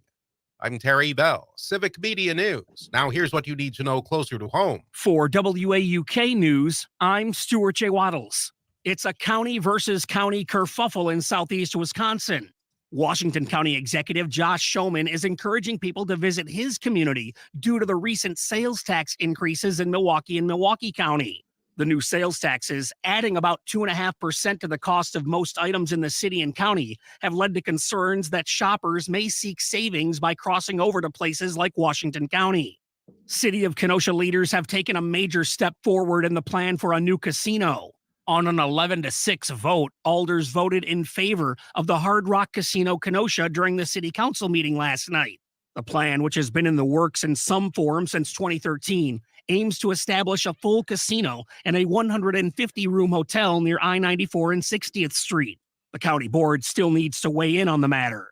I'm Terry Bell, Civic Media News. Now here's what you need to know closer to home. For WAUK News, I'm Stuart J. Waddles. It's a county versus county kerfuffle in southeast Wisconsin. Washington County Executive Josh Schoeman is encouraging people to visit his community due to the recent sales tax increases in Milwaukee and Milwaukee County. The new sales taxes, adding about 2.5% to the cost of most items in the city and county, have led to concerns that shoppers may seek savings by crossing over to places like Washington County. City of Kenosha leaders have taken a major step forward in the plan for a new casino. On an 11-6 vote, alders voted in favor of the Hard Rock Casino Kenosha during the city council meeting last night. The plan, which has been in the works in some form since 2013, aims to establish a full casino and a 150-room hotel near I-94 and 60th Street. The county board still needs to weigh in on the matter.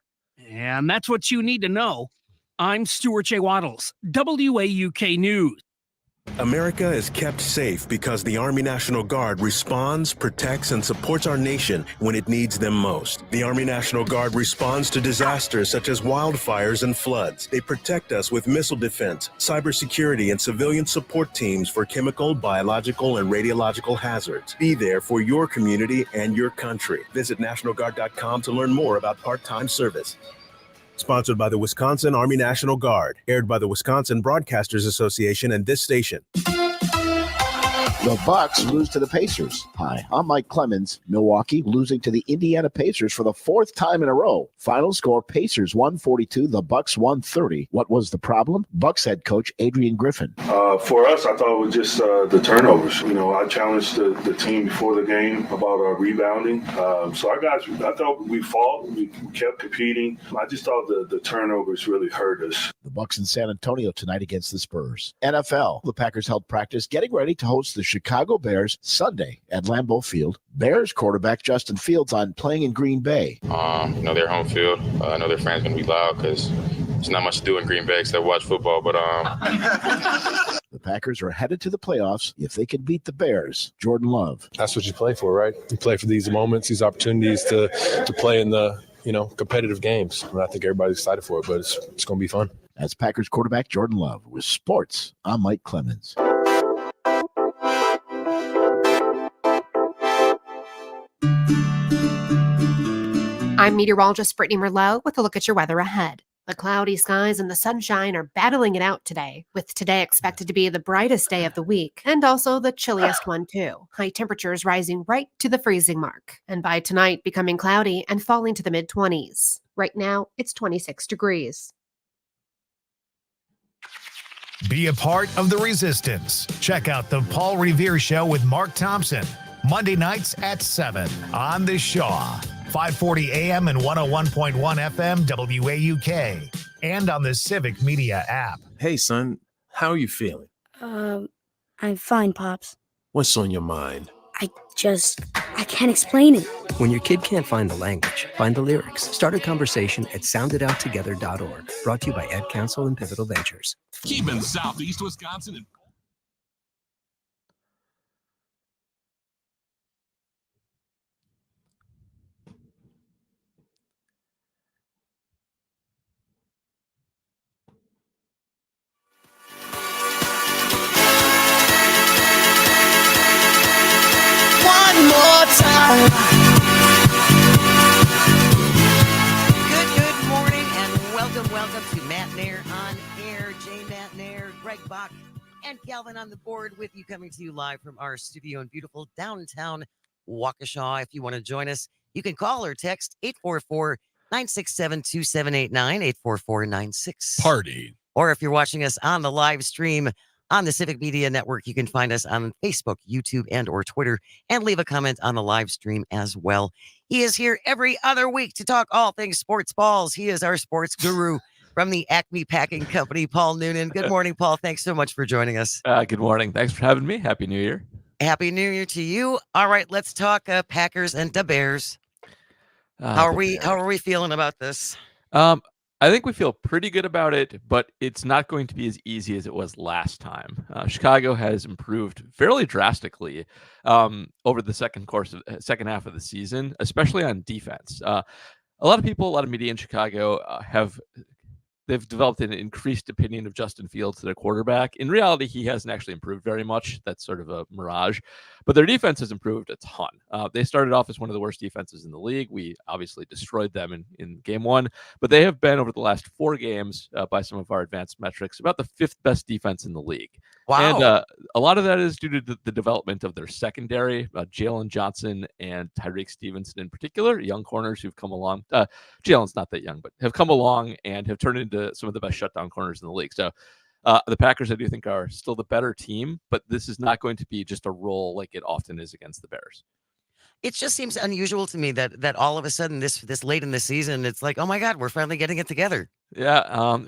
And that's what you need to know. I'm Stuart J. Waddles, WAUK News. America is kept safe because the Army National Guard responds, protects, and supports our nation when it needs them most. The Army National Guard responds to disasters such as wildfires and floods. They protect us with missile defense, cybersecurity, and civilian support teams for chemical, biological, and radiological hazards. Be there for your community and your country. Visit NationalGuard.com to learn more about part-time service. Sponsored by the Wisconsin Army National Guard. Aired by the Wisconsin Broadcasters Association and this station. The Bucks lose to the Pacers. Hi, I'm Mike Clemens. Milwaukee losing to the Indiana Pacers for the fourth time in a row. Final score, Pacers 142, the Bucks 130. What was the problem? Bucks head coach Adrian Griffin. For us, I thought it was just the turnovers. I challenged the team before the game about rebounding. So I thought we fought. We kept competing. I just thought the turnovers really hurt us. The Bucks in San Antonio tonight against the Spurs. NFL, the Packers held practice getting ready to host the Chicago Bears Sunday at Lambeau Field. Bears quarterback Justin Fields on playing in Green Bay. Their home field. I know their fans going to be loud because there's not much to do in Green Bay except watch football, but The Packers are headed to the playoffs if they can beat the Bears. Jordan Love. That's what you play for, right? You play for these moments, these opportunities to play in the competitive games. And I think everybody's excited for it, but it's going to be fun. That's Packers quarterback Jordan Love. With sports, I'm Mike Clemens. I'm meteorologist Brittany Merlot with a look at your weather ahead. The cloudy skies and the sunshine are battling it out today, with today expected to be the brightest day of the week and also the chilliest one too. High temperatures rising right to the freezing mark, and by tonight becoming cloudy and falling to the mid-20s. Right now, it's 26 degrees. Be a part of the resistance. Check out the Paul Revere Show with Mark Thompson, Monday nights at 7 on the Shaw, 540 AM and 101.1 FM WAUK, and on the Civic Media app. Hey, son, how are you feeling? I'm fine, Pops. What's on your mind? I can't explain it. When your kid can't find the language, find the lyrics. Start a conversation at soundedouttogether.org. Brought to you by Ad Council and Pivotal Ventures. Keeping Southeast Wisconsin in more time. Good morning and welcome to Matenaer On Air. Jay Matenaer, Greg Bach, and Calvin on the board with you, coming to you live from our studio in beautiful downtown Waukesha. If you want to join us, you can call or text 844-967-2789, 844-96. Party. Or if you're watching us on the live stream on the Civic Media Network, you can find us on Facebook, YouTube, and or Twitter, and leave a comment on the live stream as well. He is here every other week to talk all things sports balls. He is our sports guru from the Acme Packing Company, Paul Noonan. Good morning, Paul. Thanks so much for joining us. Good morning. Thanks for having me. Happy New Year. Happy New Year to you. All right, let's talk Packers and the Bears. How are we feeling about this? I think we feel pretty good about it, but it's not going to be as easy as it was last time. Chicago has improved fairly drastically over the second half of the season, especially on defense. A lot of people, a lot of media in Chicago have they've developed an increased opinion of Justin Fields, their quarterback. In reality, he hasn't actually improved very much. That's sort of a mirage. But their defense has improved a ton. They started off as one of the worst defenses in the league. We obviously destroyed them in game one, but they have been over the last 4 games, by some of our advanced metrics, about the 5th best defense in the league. Wow. And a lot of that is due to the development of their secondary, Jalen Johnson and Tyreek Stevenson in particular, young corners who've come along. Jalen's not that young, but have come along and have turned into some of the best shutdown corners in the league. So the Packers, I do think, are still the better team, but this is not going to be just a roll like it often is against the Bears. It just seems unusual to me that all of a sudden this late in the season, it's like, oh my God, we're finally getting it together. Yeah,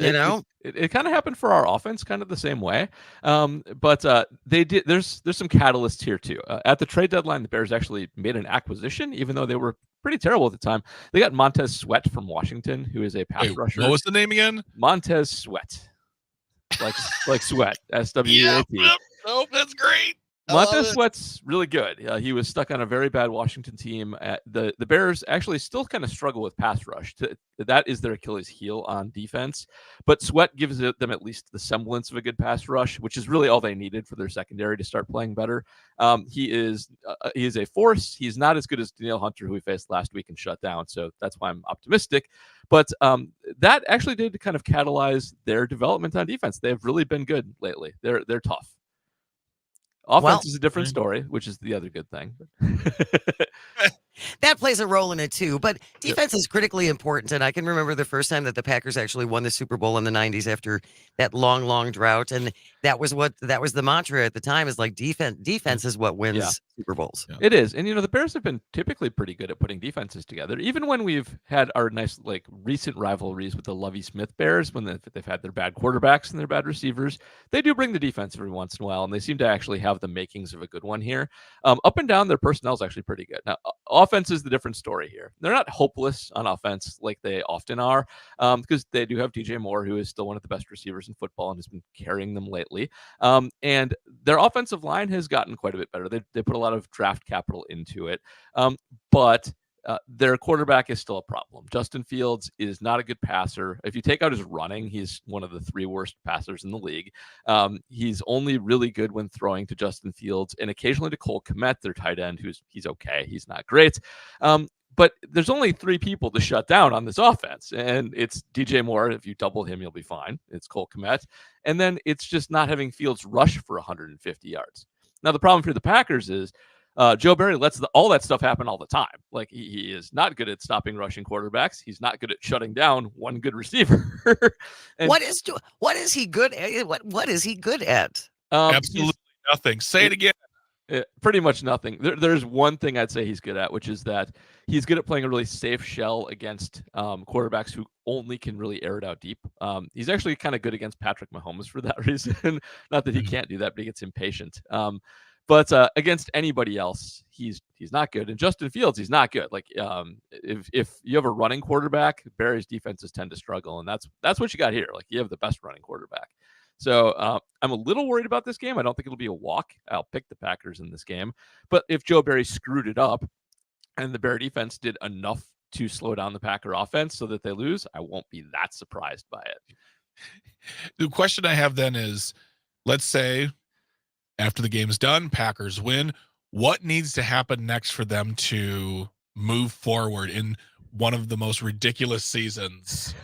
it kind of happened for our offense, kind of the same way. But they did. There's some catalysts here too. At the trade deadline, the Bears actually made an acquisition, even though they were pretty terrible at the time. They got Montez Sweat from Washington, who is a pass rusher. What was the name again? Montez Sweat, like sweat, SWEAT. Nope, that's great. Montez Sweat's really good. He was stuck on a very bad Washington team. The Bears actually still kind of struggle with pass rush. That is their Achilles heel on defense. But Sweat gives them at least the semblance of a good pass rush, which is really all they needed for their secondary to start playing better. He is a force. He's not as good as Danielle Hunter, who we faced last week and shut down. So that's why I'm optimistic. But that actually did kind of catalyze their development on defense. They have really been good lately. They're tough. Offense is a different story, which is the other good thing. That plays a role in it too, but defense is critically important. And I can remember the first time that the Packers actually won the Super Bowl in the 90s after that long drought. And that was the mantra at the time, is like defense is what wins Super Bowls. Yeah. It is. And, the Bears have been typically pretty good at putting defenses together, even when we've had our nice, recent rivalries with the Lovie Smith Bears, when they've had their bad quarterbacks and their bad receivers. They do bring the defense every once in a while, and they seem to actually have the makings of a good one here. Up and down, their personnel is actually pretty good. Now, offense is the different story here. They're not hopeless on offense like they often are, because they do have DJ Moore, who is still one of the best receivers in football and has been carrying them lately. And their offensive line has gotten quite a bit better. They put a lot of draft capital into it, but their quarterback is still a problem. Justin Fields is not a good passer. If you take out his running, he's one of the 3 worst passers in the league. He's only really good when throwing to Justin Fields and occasionally to Cole Kmet, their tight end, he's okay. He's not great. But there's only 3 people to shut down on this offense, and it's DJ Moore. If you double him, you'll be fine. It's Cole Kmet. And then it's just not having Fields rush for 150 yards. Now, the problem for the Packers is Joe Barry lets all that stuff happen all the time. Like, he is not good at stopping rushing quarterbacks. He's not good at shutting down one good receiver. What is he good at? What is he good at? Absolutely nothing. Say it again. Pretty much nothing. There's one thing I'd say he's good at, which is that he's good at playing a really safe shell against quarterbacks who only can really air it out deep. He's actually kind of good against Patrick Mahomes for that reason. Not that he can't do that, but he gets impatient. But against anybody else, he's not good. And Justin Fields, he's not good. Like, if you have a running quarterback, Barry's defenses tend to struggle, and that's what you got here. Like, you have the best running quarterback. So I'm a little worried about this game. I don't think it'll be a walk. I'll pick the Packers in this game. But if Joe Barry screwed it up and the Bear defense did enough to slow down the Packer offense so that they lose, I won't be that surprised by it. The question I have then is, let's say after the game's done, Packers win. What needs to happen next for them to move forward in one of the most ridiculous seasons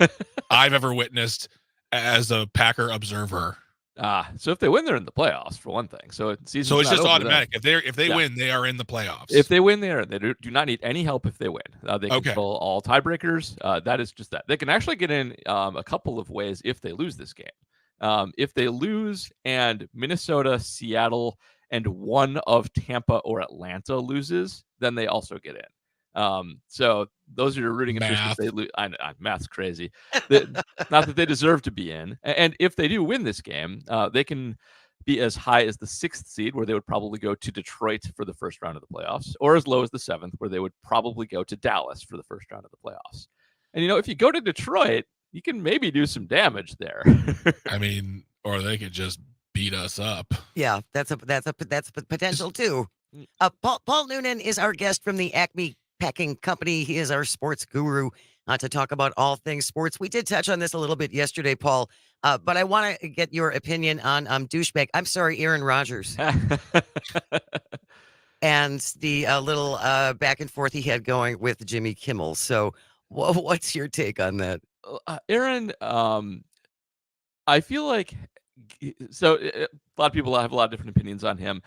I've ever witnessed as a Packer observer? So if they win, they're in the playoffs for one thing. So it's just automatic. If they win, they are in the playoffs. If they win, they do not need any help. If they win, they control all tiebreakers. That is just that. They can actually get in a couple of ways if they lose this game. If they lose and Minnesota, Seattle, and one of Tampa or Atlanta loses, then they also get in. So those are your rooting interest. They lose. Math's crazy. Not that they deserve to be in. And if they do win this game, they can be as high as the 6th seed, where they would probably go to Detroit for the first round of the playoffs, or as low as the 7th, where they would probably go to Dallas for the first round of the playoffs. And if you go to Detroit, you can maybe do some damage there. I mean, or they could just beat us up. Yeah, that's a potential too. Paul Noonan is our guest from the Acme Packing Company. He is our sports guru to talk about all things sports. We did touch on this a little bit yesterday, Paul, but I want to get your opinion on douchebag. I'm sorry, Aaron Rodgers. And the little back and forth he had going with Jimmy Kimmel. So what's your take on that? Aaron, I feel like a lot of people have a lot of different opinions on him.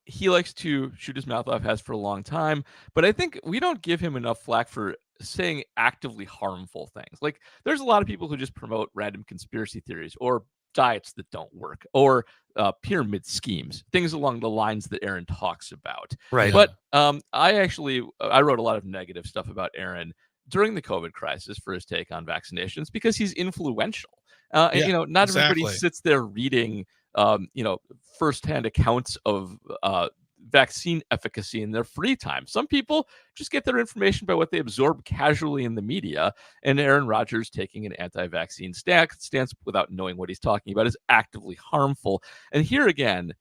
He likes to shoot his mouth off, has for a long time, but I think we don't give him enough flack for saying actively harmful things. Like, there's a lot of people who just promote random conspiracy theories or diets that don't work or pyramid schemes, things along the lines that Aaron talks about. Right. But I wrote a lot of negative stuff about Aaron during the COVID crisis for his take on vaccinations because he's influential. And, not everybody sits there reading, firsthand accounts of vaccine efficacy in their free time. Some people just get their information by what they absorb casually in the media. And Aaron Rodgers taking an anti-vaccine stance without knowing what he's talking about is actively harmful. And here again,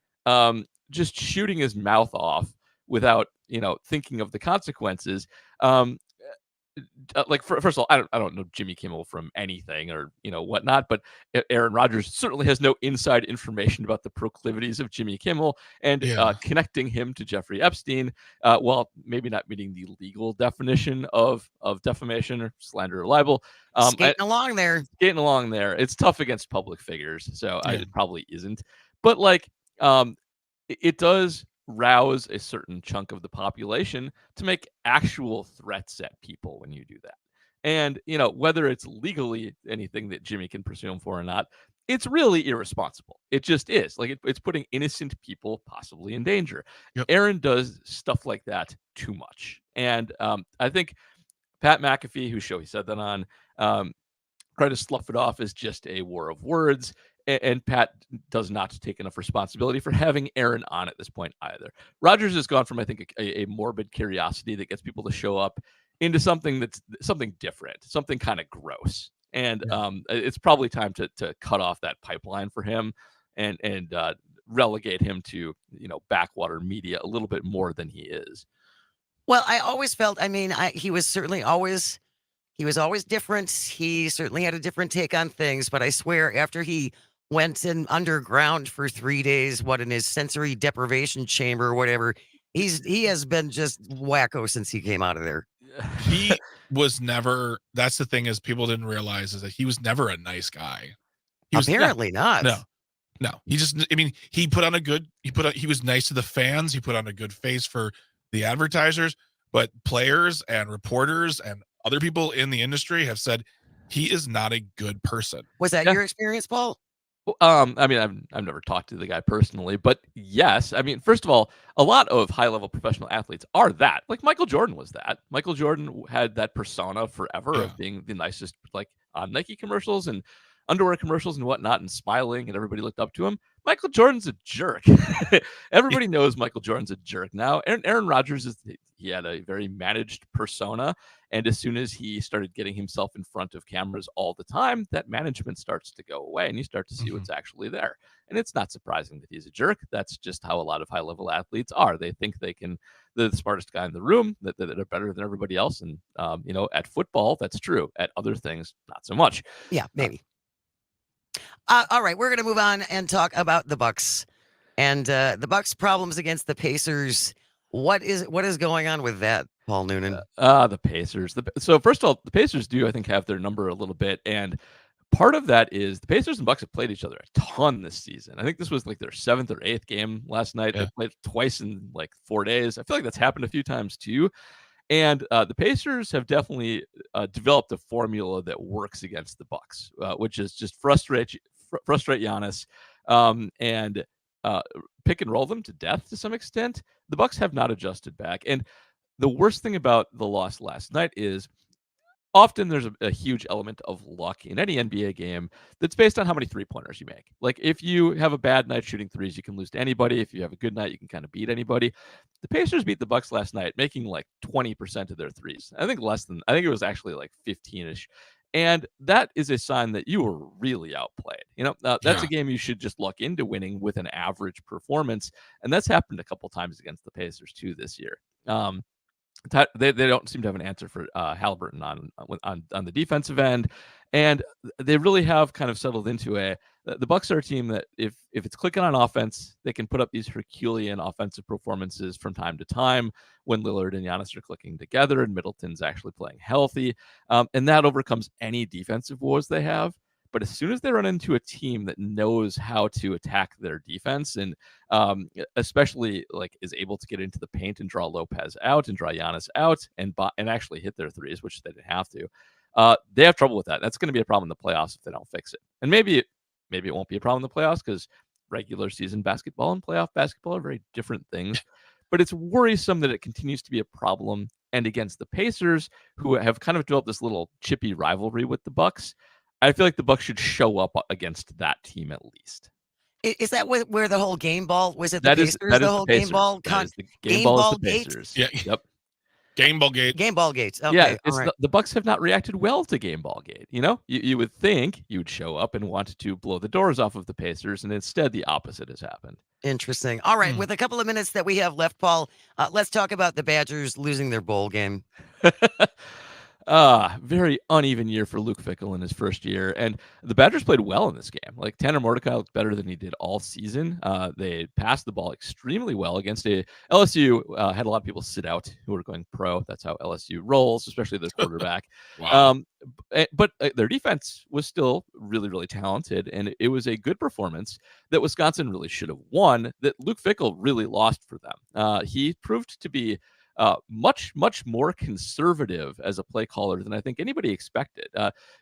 just shooting his mouth off without, thinking of the consequences. First of all, I don't know Jimmy Kimmel from anything or whatnot, but Aaron Rodgers certainly has no inside information about the proclivities of Jimmy Kimmel, and connecting him to Jeffrey Epstein, while maybe not meeting the legal definition of defamation or slander or libel. Skating along there. It's tough against public figures, so it probably isn't. But it does rouse a certain chunk of the population to make actual threats at people when you do that. And, whether it's legally anything that Jimmy can pursue him for or not, it's really irresponsible. It just is. It's putting innocent people possibly in danger. Yep. Aaron does stuff like that too much. And I think Pat McAfee, whose show he said that on, tried to slough it off as just a war of words. And Pat does not take enough responsibility for having Aaron on at this point either. Rodgers has gone from, I think, a morbid curiosity that gets people to show up into something that's something different, something kind of gross. And it's probably time to cut off that pipeline for him and relegate him to, backwater media a little bit more than he is. Well, I always felt, he was certainly always different. He certainly had a different take on things, but I swear after he went in underground for 3 days, in his sensory deprivation chamber or whatever, he has been just wacko since he came out of there. He was never, that's the thing is people didn't realize is that he was never a nice guy. He was apparently not. No. He just, he was nice to the fans. He put on a good face for the advertisers, but players and reporters and other people in the industry have said he is not a good person. Was that your experience, Paul? I've never talked to the guy personally, but yes. First of all, a lot of high-level professional athletes are that. Like Michael Jordan was that. Michael Jordan had that persona forever of being the nicest, on Nike commercials and underwear commercials and whatnot, and smiling, and everybody looked up to him. Michael Jordan's a jerk. Everybody knows Michael Jordan's a jerk now. Aaron Rodgers he had a very managed persona, and as soon as he started getting himself in front of cameras all the time, that management starts to go away, and you start to see what's actually there. And it's not surprising that he's a jerk. That's just how a lot of high-level athletes are. They think they're the smartest guy in the room, that they're better than everybody else. And at football, that's true. At other things, not so much. Yeah, maybe. All right, we're going to move on and talk about the Bucks and the Bucks' problems against the Pacers. What is going on with that, Paul Noonan? The Pacers. So first of all, the Pacers do, I think, have their number a little bit, and part of that is the Pacers and Bucks have played each other a ton this season. I think this was their 7th or 8th game last night. They played twice in 4 days. I feel like that's happened a few times too. And the Pacers have definitely developed a formula that works against the Bucks, which is just frustrate Giannis and pick and roll them to death to some extent. The Bucks have not adjusted back. And the worst thing about the loss last night is often there's a huge element of luck in any NBA game that's based on how many three-pointers you make. Like, if you have a bad night shooting threes, you can lose to anybody. If you have a good night, you can kind of beat anybody. The Pacers beat the Bucks last night, making 20% of their threes. I think it was actually 15-ish. And that is a sign that you were really outplayed. That's a game you should just luck into winning with an average performance. And that's happened a couple times against the Pacers too this year. They don't seem to have an answer for Halliburton on the defensive end, and they really have kind of settled into the Bucks are a team that if it's clicking on offense, they can put up these Herculean offensive performances from time to time when Lillard and Giannis are clicking together and Middleton's actually playing healthy, and that overcomes any defensive woes they have. But as soon as they run into a team that knows how to attack their defense and especially like is able to get into the paint and draw Lopez out and draw Giannis out and actually hit their threes, which they didn't have to, they have trouble with that. That's going to be a problem in the playoffs if they don't fix it. And maybe it won't be a problem in the playoffs because regular season basketball and playoff basketball are very different things. But it's worrisome that it continues to be a problem. And against the Pacers, who have kind of developed this little chippy rivalry with the Bucks, I feel like the Bucks should show up against that team at least. Is that where the whole game ball was? It the Pacers? The whole Pacers. game ball? Game ball is the Pacers. Yeah. Yep. Game ball gate. Game ball gates. Okay. Yeah, All right. the Bucks have not reacted well to game ball gate. You know, you would think you would show up and want to blow the doors off of the Pacers, and instead the opposite has happened. Interesting. All right, with a couple of minutes that we have left, Paul, let's talk about the Badgers losing their bowl game. Very uneven year for Luke Fickell in his first year, and the Badgers played well in this game. Like Tanner Mordecai looked better than he did all season. They passed the ball extremely well against LSU. Had a lot of people sit out who were going pro. That's how LSU rolls, especially their quarterback. Wow. But their defense was still really, really talented, and it was a good performance that Wisconsin really should have won. That Luke Fickell really lost for them. He proved to be much more conservative as a play caller than I think anybody expected.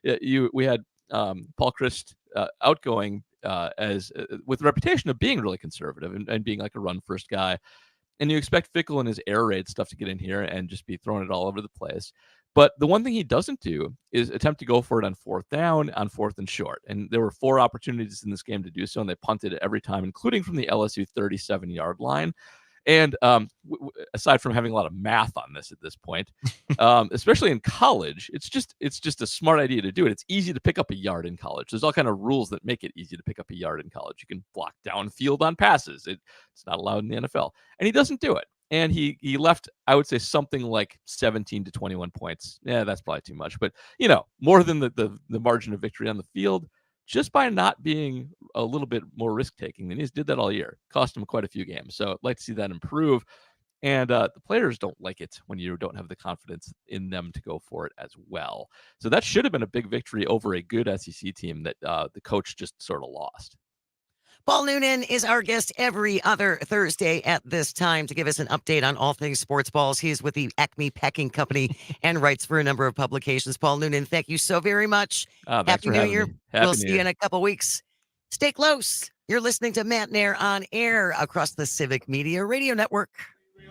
We had Paul Chryst outgoing with the reputation of being really conservative and being like a run first guy, and you expect Fickell and his air raid stuff to get in here and just be throwing it all over the place. But the one thing he doesn't do is attempt to go for it on fourth down, on fourth and short. And there were 4 opportunities in this game to do so, and they punted it every time, including from the LSU 37-yard line. And aside from having a lot of math on this at this point, especially in college, it's just a smart idea to do it. It's easy to pick up a yard in college. There's all kind of rules that make it easy to pick up a yard in college. You can block downfield on passes. It's not allowed in the NFL. And he doesn't do it. And he left, I would say, something like 17 to 21 points. Yeah, that's probably too much. But, more than the margin of victory on the field, just by not being a little bit more risk-taking than he's did that all year. Cost him quite a few games. So I'd like to see that improve. And the players don't like it when you don't have the confidence in them to go for it as well. So that should have been a big victory over a good SEC team that the coach just sort of lost. Paul Noonan is our guest every other Thursday at this time to give us an update on all things sports balls. He is with the Acme Packing Company and writes for a number of publications. Paul Noonan, thank you so very much. Happy New Year. We'll see you in a couple weeks. Stay close. You're listening to Matenaer On Air across the Civic Media Radio Network.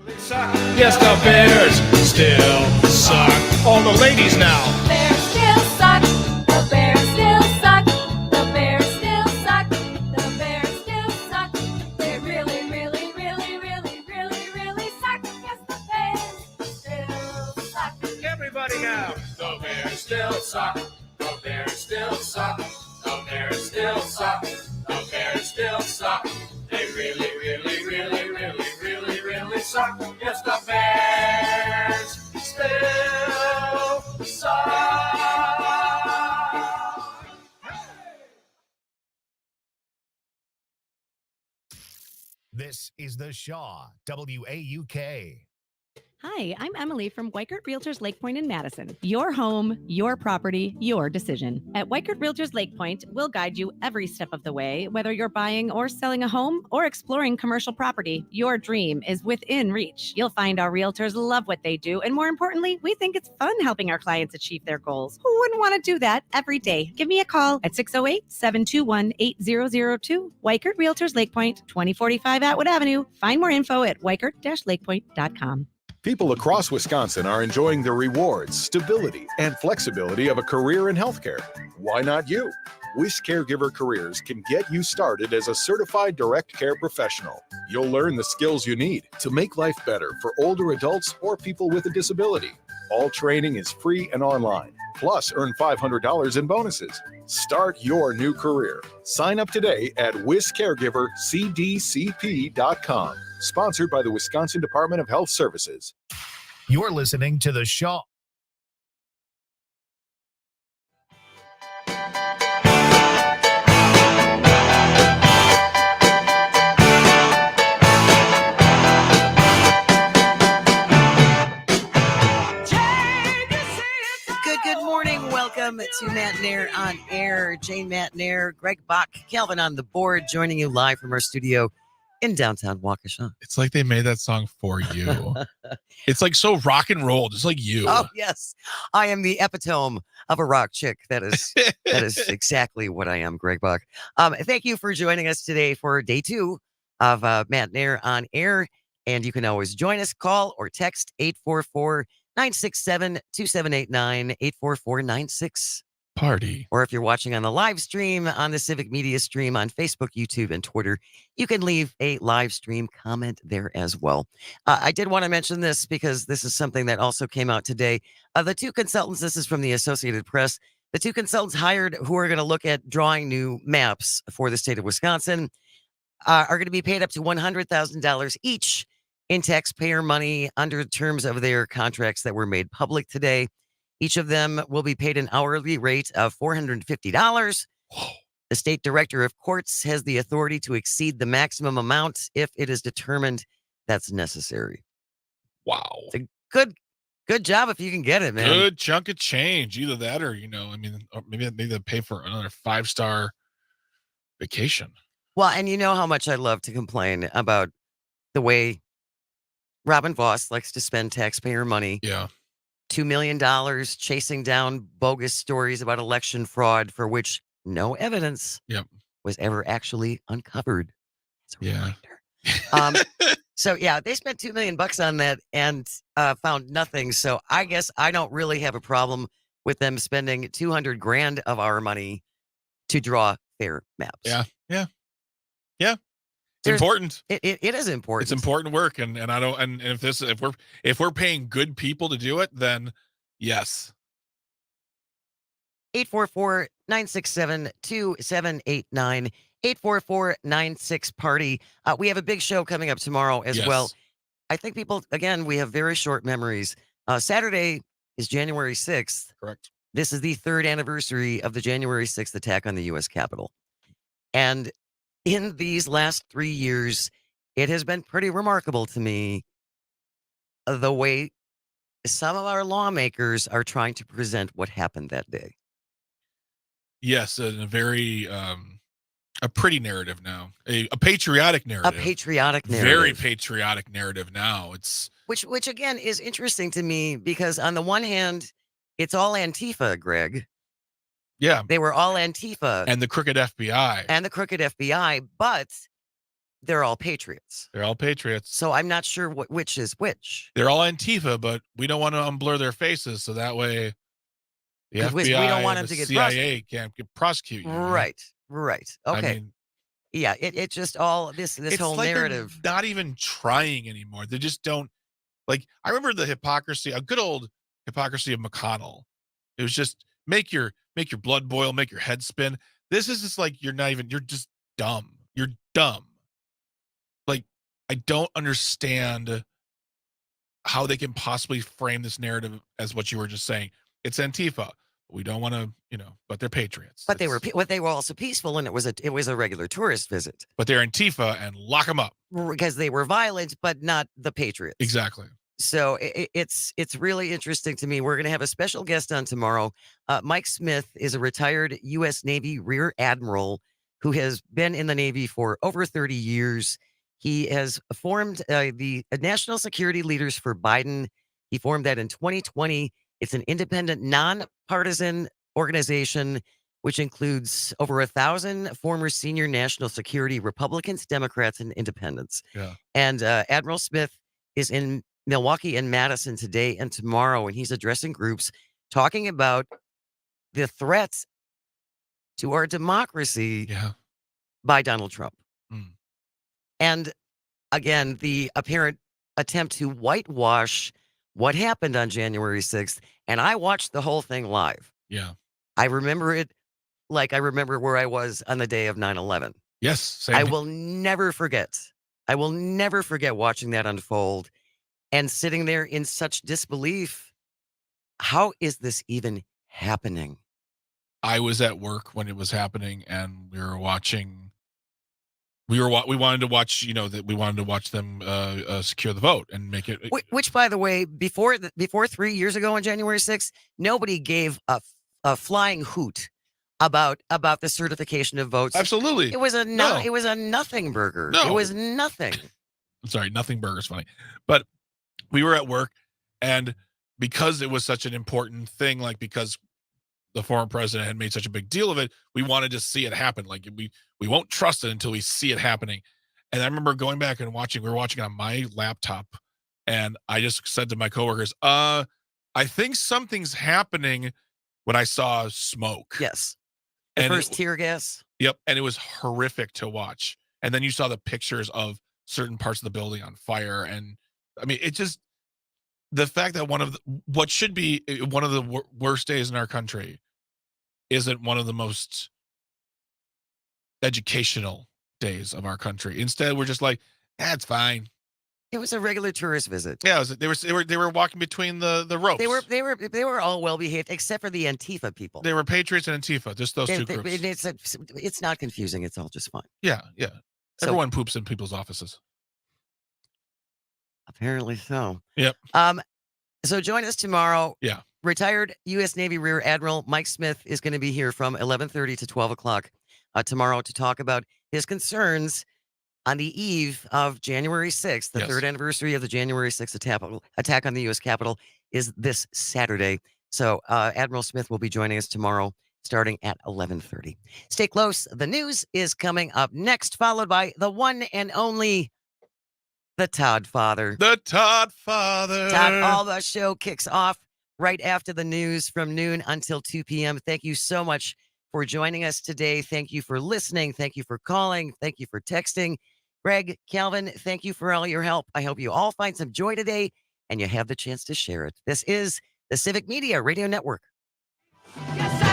Yes, the Bears still suck. All the ladies now. Bears still suck. The Bears still suck. The Bears still suck. The Bears still suck. They really, really, really, really, really, really suck. Yes, the Bears still suck. Everybody now. The Bears still suck. The Bears still suck. The Bears still suck. The Bears still suck. They really, really, really, really, really, really suck. Yes, the Bears still suck. This is the Shaw, WAUK. Hi, I'm Emily from Weikert Realtors Lake Point in Madison. Your home, your property, your decision. At Weikert Realtors Lake Point, we'll guide you every step of the way. Whether you're buying or selling a home or exploring commercial property, your dream is within reach. You'll find our realtors love what they do, and more importantly, we think it's fun helping our clients achieve their goals. Who wouldn't want to do that every day? Give me a call at 608-721-8002. Weikert Realtors Lake Point, 2045 Atwood Avenue. Find more info at weikert-lakepoint.com. People across Wisconsin are enjoying the rewards, stability, and flexibility of a career in healthcare. Why not you? Wish Caregiver Careers can get you started as a certified direct care professional. You'll learn the skills you need to make life better for older adults or people with a disability. All training is free and online. Plus, earn $500 in bonuses. Start your new career. Sign up today at WisCaregiverCDCP.com. Sponsored by the Wisconsin Department of Health Services. You're listening to The Shaw. Good morning. Welcome to Matenaer On Air. Jane Matenaer, Greg Bach, Calvin on the board, joining you live from our studio in downtown Waukesha. It's like they made that song for you. It's like so rock and roll, just like you. Oh, yes. I am the epitome of a rock chick. That is exactly what I am, Greg Bach. Thank you for joining us today for day 2 of Matenaer On Air. And you can always join us, call or text 844-967-2789, 844-96 Party. Or if you're watching on the live stream on the Civic Media stream on Facebook, YouTube, and Twitter, you can leave a live stream comment there as well. I did want to mention this because this is something that also came out today. The 2 consultants, this is from the Associated Press, the 2 consultants hired who are going to look at drawing new maps for the state of Wisconsin are going to be paid up to $100,000 each in taxpayer money under terms of their contracts that were made public today. Each of them will be paid an hourly rate of $450. The state director of courts has the authority to exceed the maximum amount if it is determined that's necessary. Wow. It's a good job if you can get it, man. Good chunk of change. Either that or, or maybe they pay for another 5-star vacation. Well, and you know how much I love to complain about the way Robin Voss likes to spend taxpayer money. Yeah. $2 million chasing down bogus stories about election fraud for which no evidence was ever actually uncovered. It's a reminder. So yeah, they spent $2 million on that and found nothing. So I guess I don't really have a problem with them spending $200,000 of our money to draw fair maps. Yeah. It's important. It is important. It's important work, and I don't and if we're paying good people to do it, then yes. 844-967-2789, 844-96-PARTY. We have a big show coming up tomorrow as well. I think people, again, we have very short memories. Saturday is January 6th. Correct. This is the 3rd anniversary of the January 6th attack on the U.S. Capitol. And in these last 3 years, it has been pretty remarkable to me the way some of our lawmakers are trying to present what happened that day. Yes, a very a pretty narrative now, a patriotic narrative, very patriotic narrative now. It's which again is interesting to me because on the one hand, it's all Antifa, Greg. Yeah. They were all Antifa. And the crooked FBI. But they're all patriots. They're all patriots. So I'm not sure which is which. They're all Antifa, but we don't want to unblur their faces so that way the FBI we don't want them to get CIA can't prosecute you. Right. Okay. I mean, yeah, it just all this whole like narrative. They're not even trying anymore. They just don't like. I remember the hypocrisy, a good old hypocrisy of McConnell. It was just make your blood boil, make your head spin. This is just like you're just dumb. You're dumb. Like, I don't understand how they can possibly frame this narrative as what you were just saying. It's Antifa. We don't want to, but they're patriots. But they were also peaceful, and it was a regular tourist visit. But they're Antifa, and lock them up because they were violent, but not the patriots. Exactly. So it's really interesting to me. We're going to have a special guest on tomorrow. Mike Smith is a retired U.S. Navy Rear Admiral who has been in the Navy for over 30 years. He has formed the National Security Leaders for Biden. He formed that in 2020. It's an independent, nonpartisan organization, which includes over 1,000 former senior national security Republicans, Democrats, and independents. Yeah. And Admiral Smith is in Milwaukee and Madison today and tomorrow, and he's addressing groups talking about the threats to our democracy by Donald Trump. And again, the apparent attempt to whitewash what happened on January 6th. And I watched the whole thing live. Yeah. I remember it like I remember where I was on the day of 9/11. Yes. Same. I will never forget. I will never forget watching that unfold. and sitting there in such disbelief. How is this even happening? I was at work when it was happening, and we were watching. We wanted to watch, that we wanted to watch them secure the vote and make it. Which, by the way, before 3 years ago on January 6th, nobody gave a flying hoot about the certification of votes. Absolutely, it was a No. it was a nothing burger. No. It was nothing. I'm sorry, nothing burger's funny, but we were at work, and because it was such an important thing, like because the former president had made such a big deal of it, we wanted to see it happen. Like we won't trust it until we see it happening. And I remember going back and watching. We were watching on my laptop, and I just said to my coworkers, "I think something's happening." When I saw smoke, Yes, and first tear gas. Yep, and it was horrific to watch. And then you saw the pictures of certain parts of the building on fire, and I mean, it just the fact that what should be one of the worst days in our country isn't one of the most educational days of our country. Instead, we're just like, that's fine. It was a regular tourist visit. Yeah, they were walking between the ropes. They were all well behaved except for the Antifa people. They were patriots and Antifa, just those two groups. It's not confusing. It's all just fine. Yeah. So- Everyone poops in people's offices. Apparently so. Yep. So join us tomorrow. Yeah. Retired U.S. Navy Rear Admiral Mike Smith is going to be here from 11:30 to 12 o'clock tomorrow to talk about his concerns on the eve of January 6th. The third anniversary of the January 6th attack on the U.S. Capitol is this Saturday. So Admiral Smith will be joining us tomorrow starting at 11:30. Stay close. The news is coming up next, followed by the one and only the Todd Father. The Todd Father. Todd, all the show kicks off right after the news from noon until 2 p.m. Thank you so much for joining us today. Thank you for listening. Thank you for calling. Thank you for texting. Greg, Calvin, thank you for all your help. I hope you all find some joy today and you have the chance to share it. This is the Civic Media Radio Network. Yes,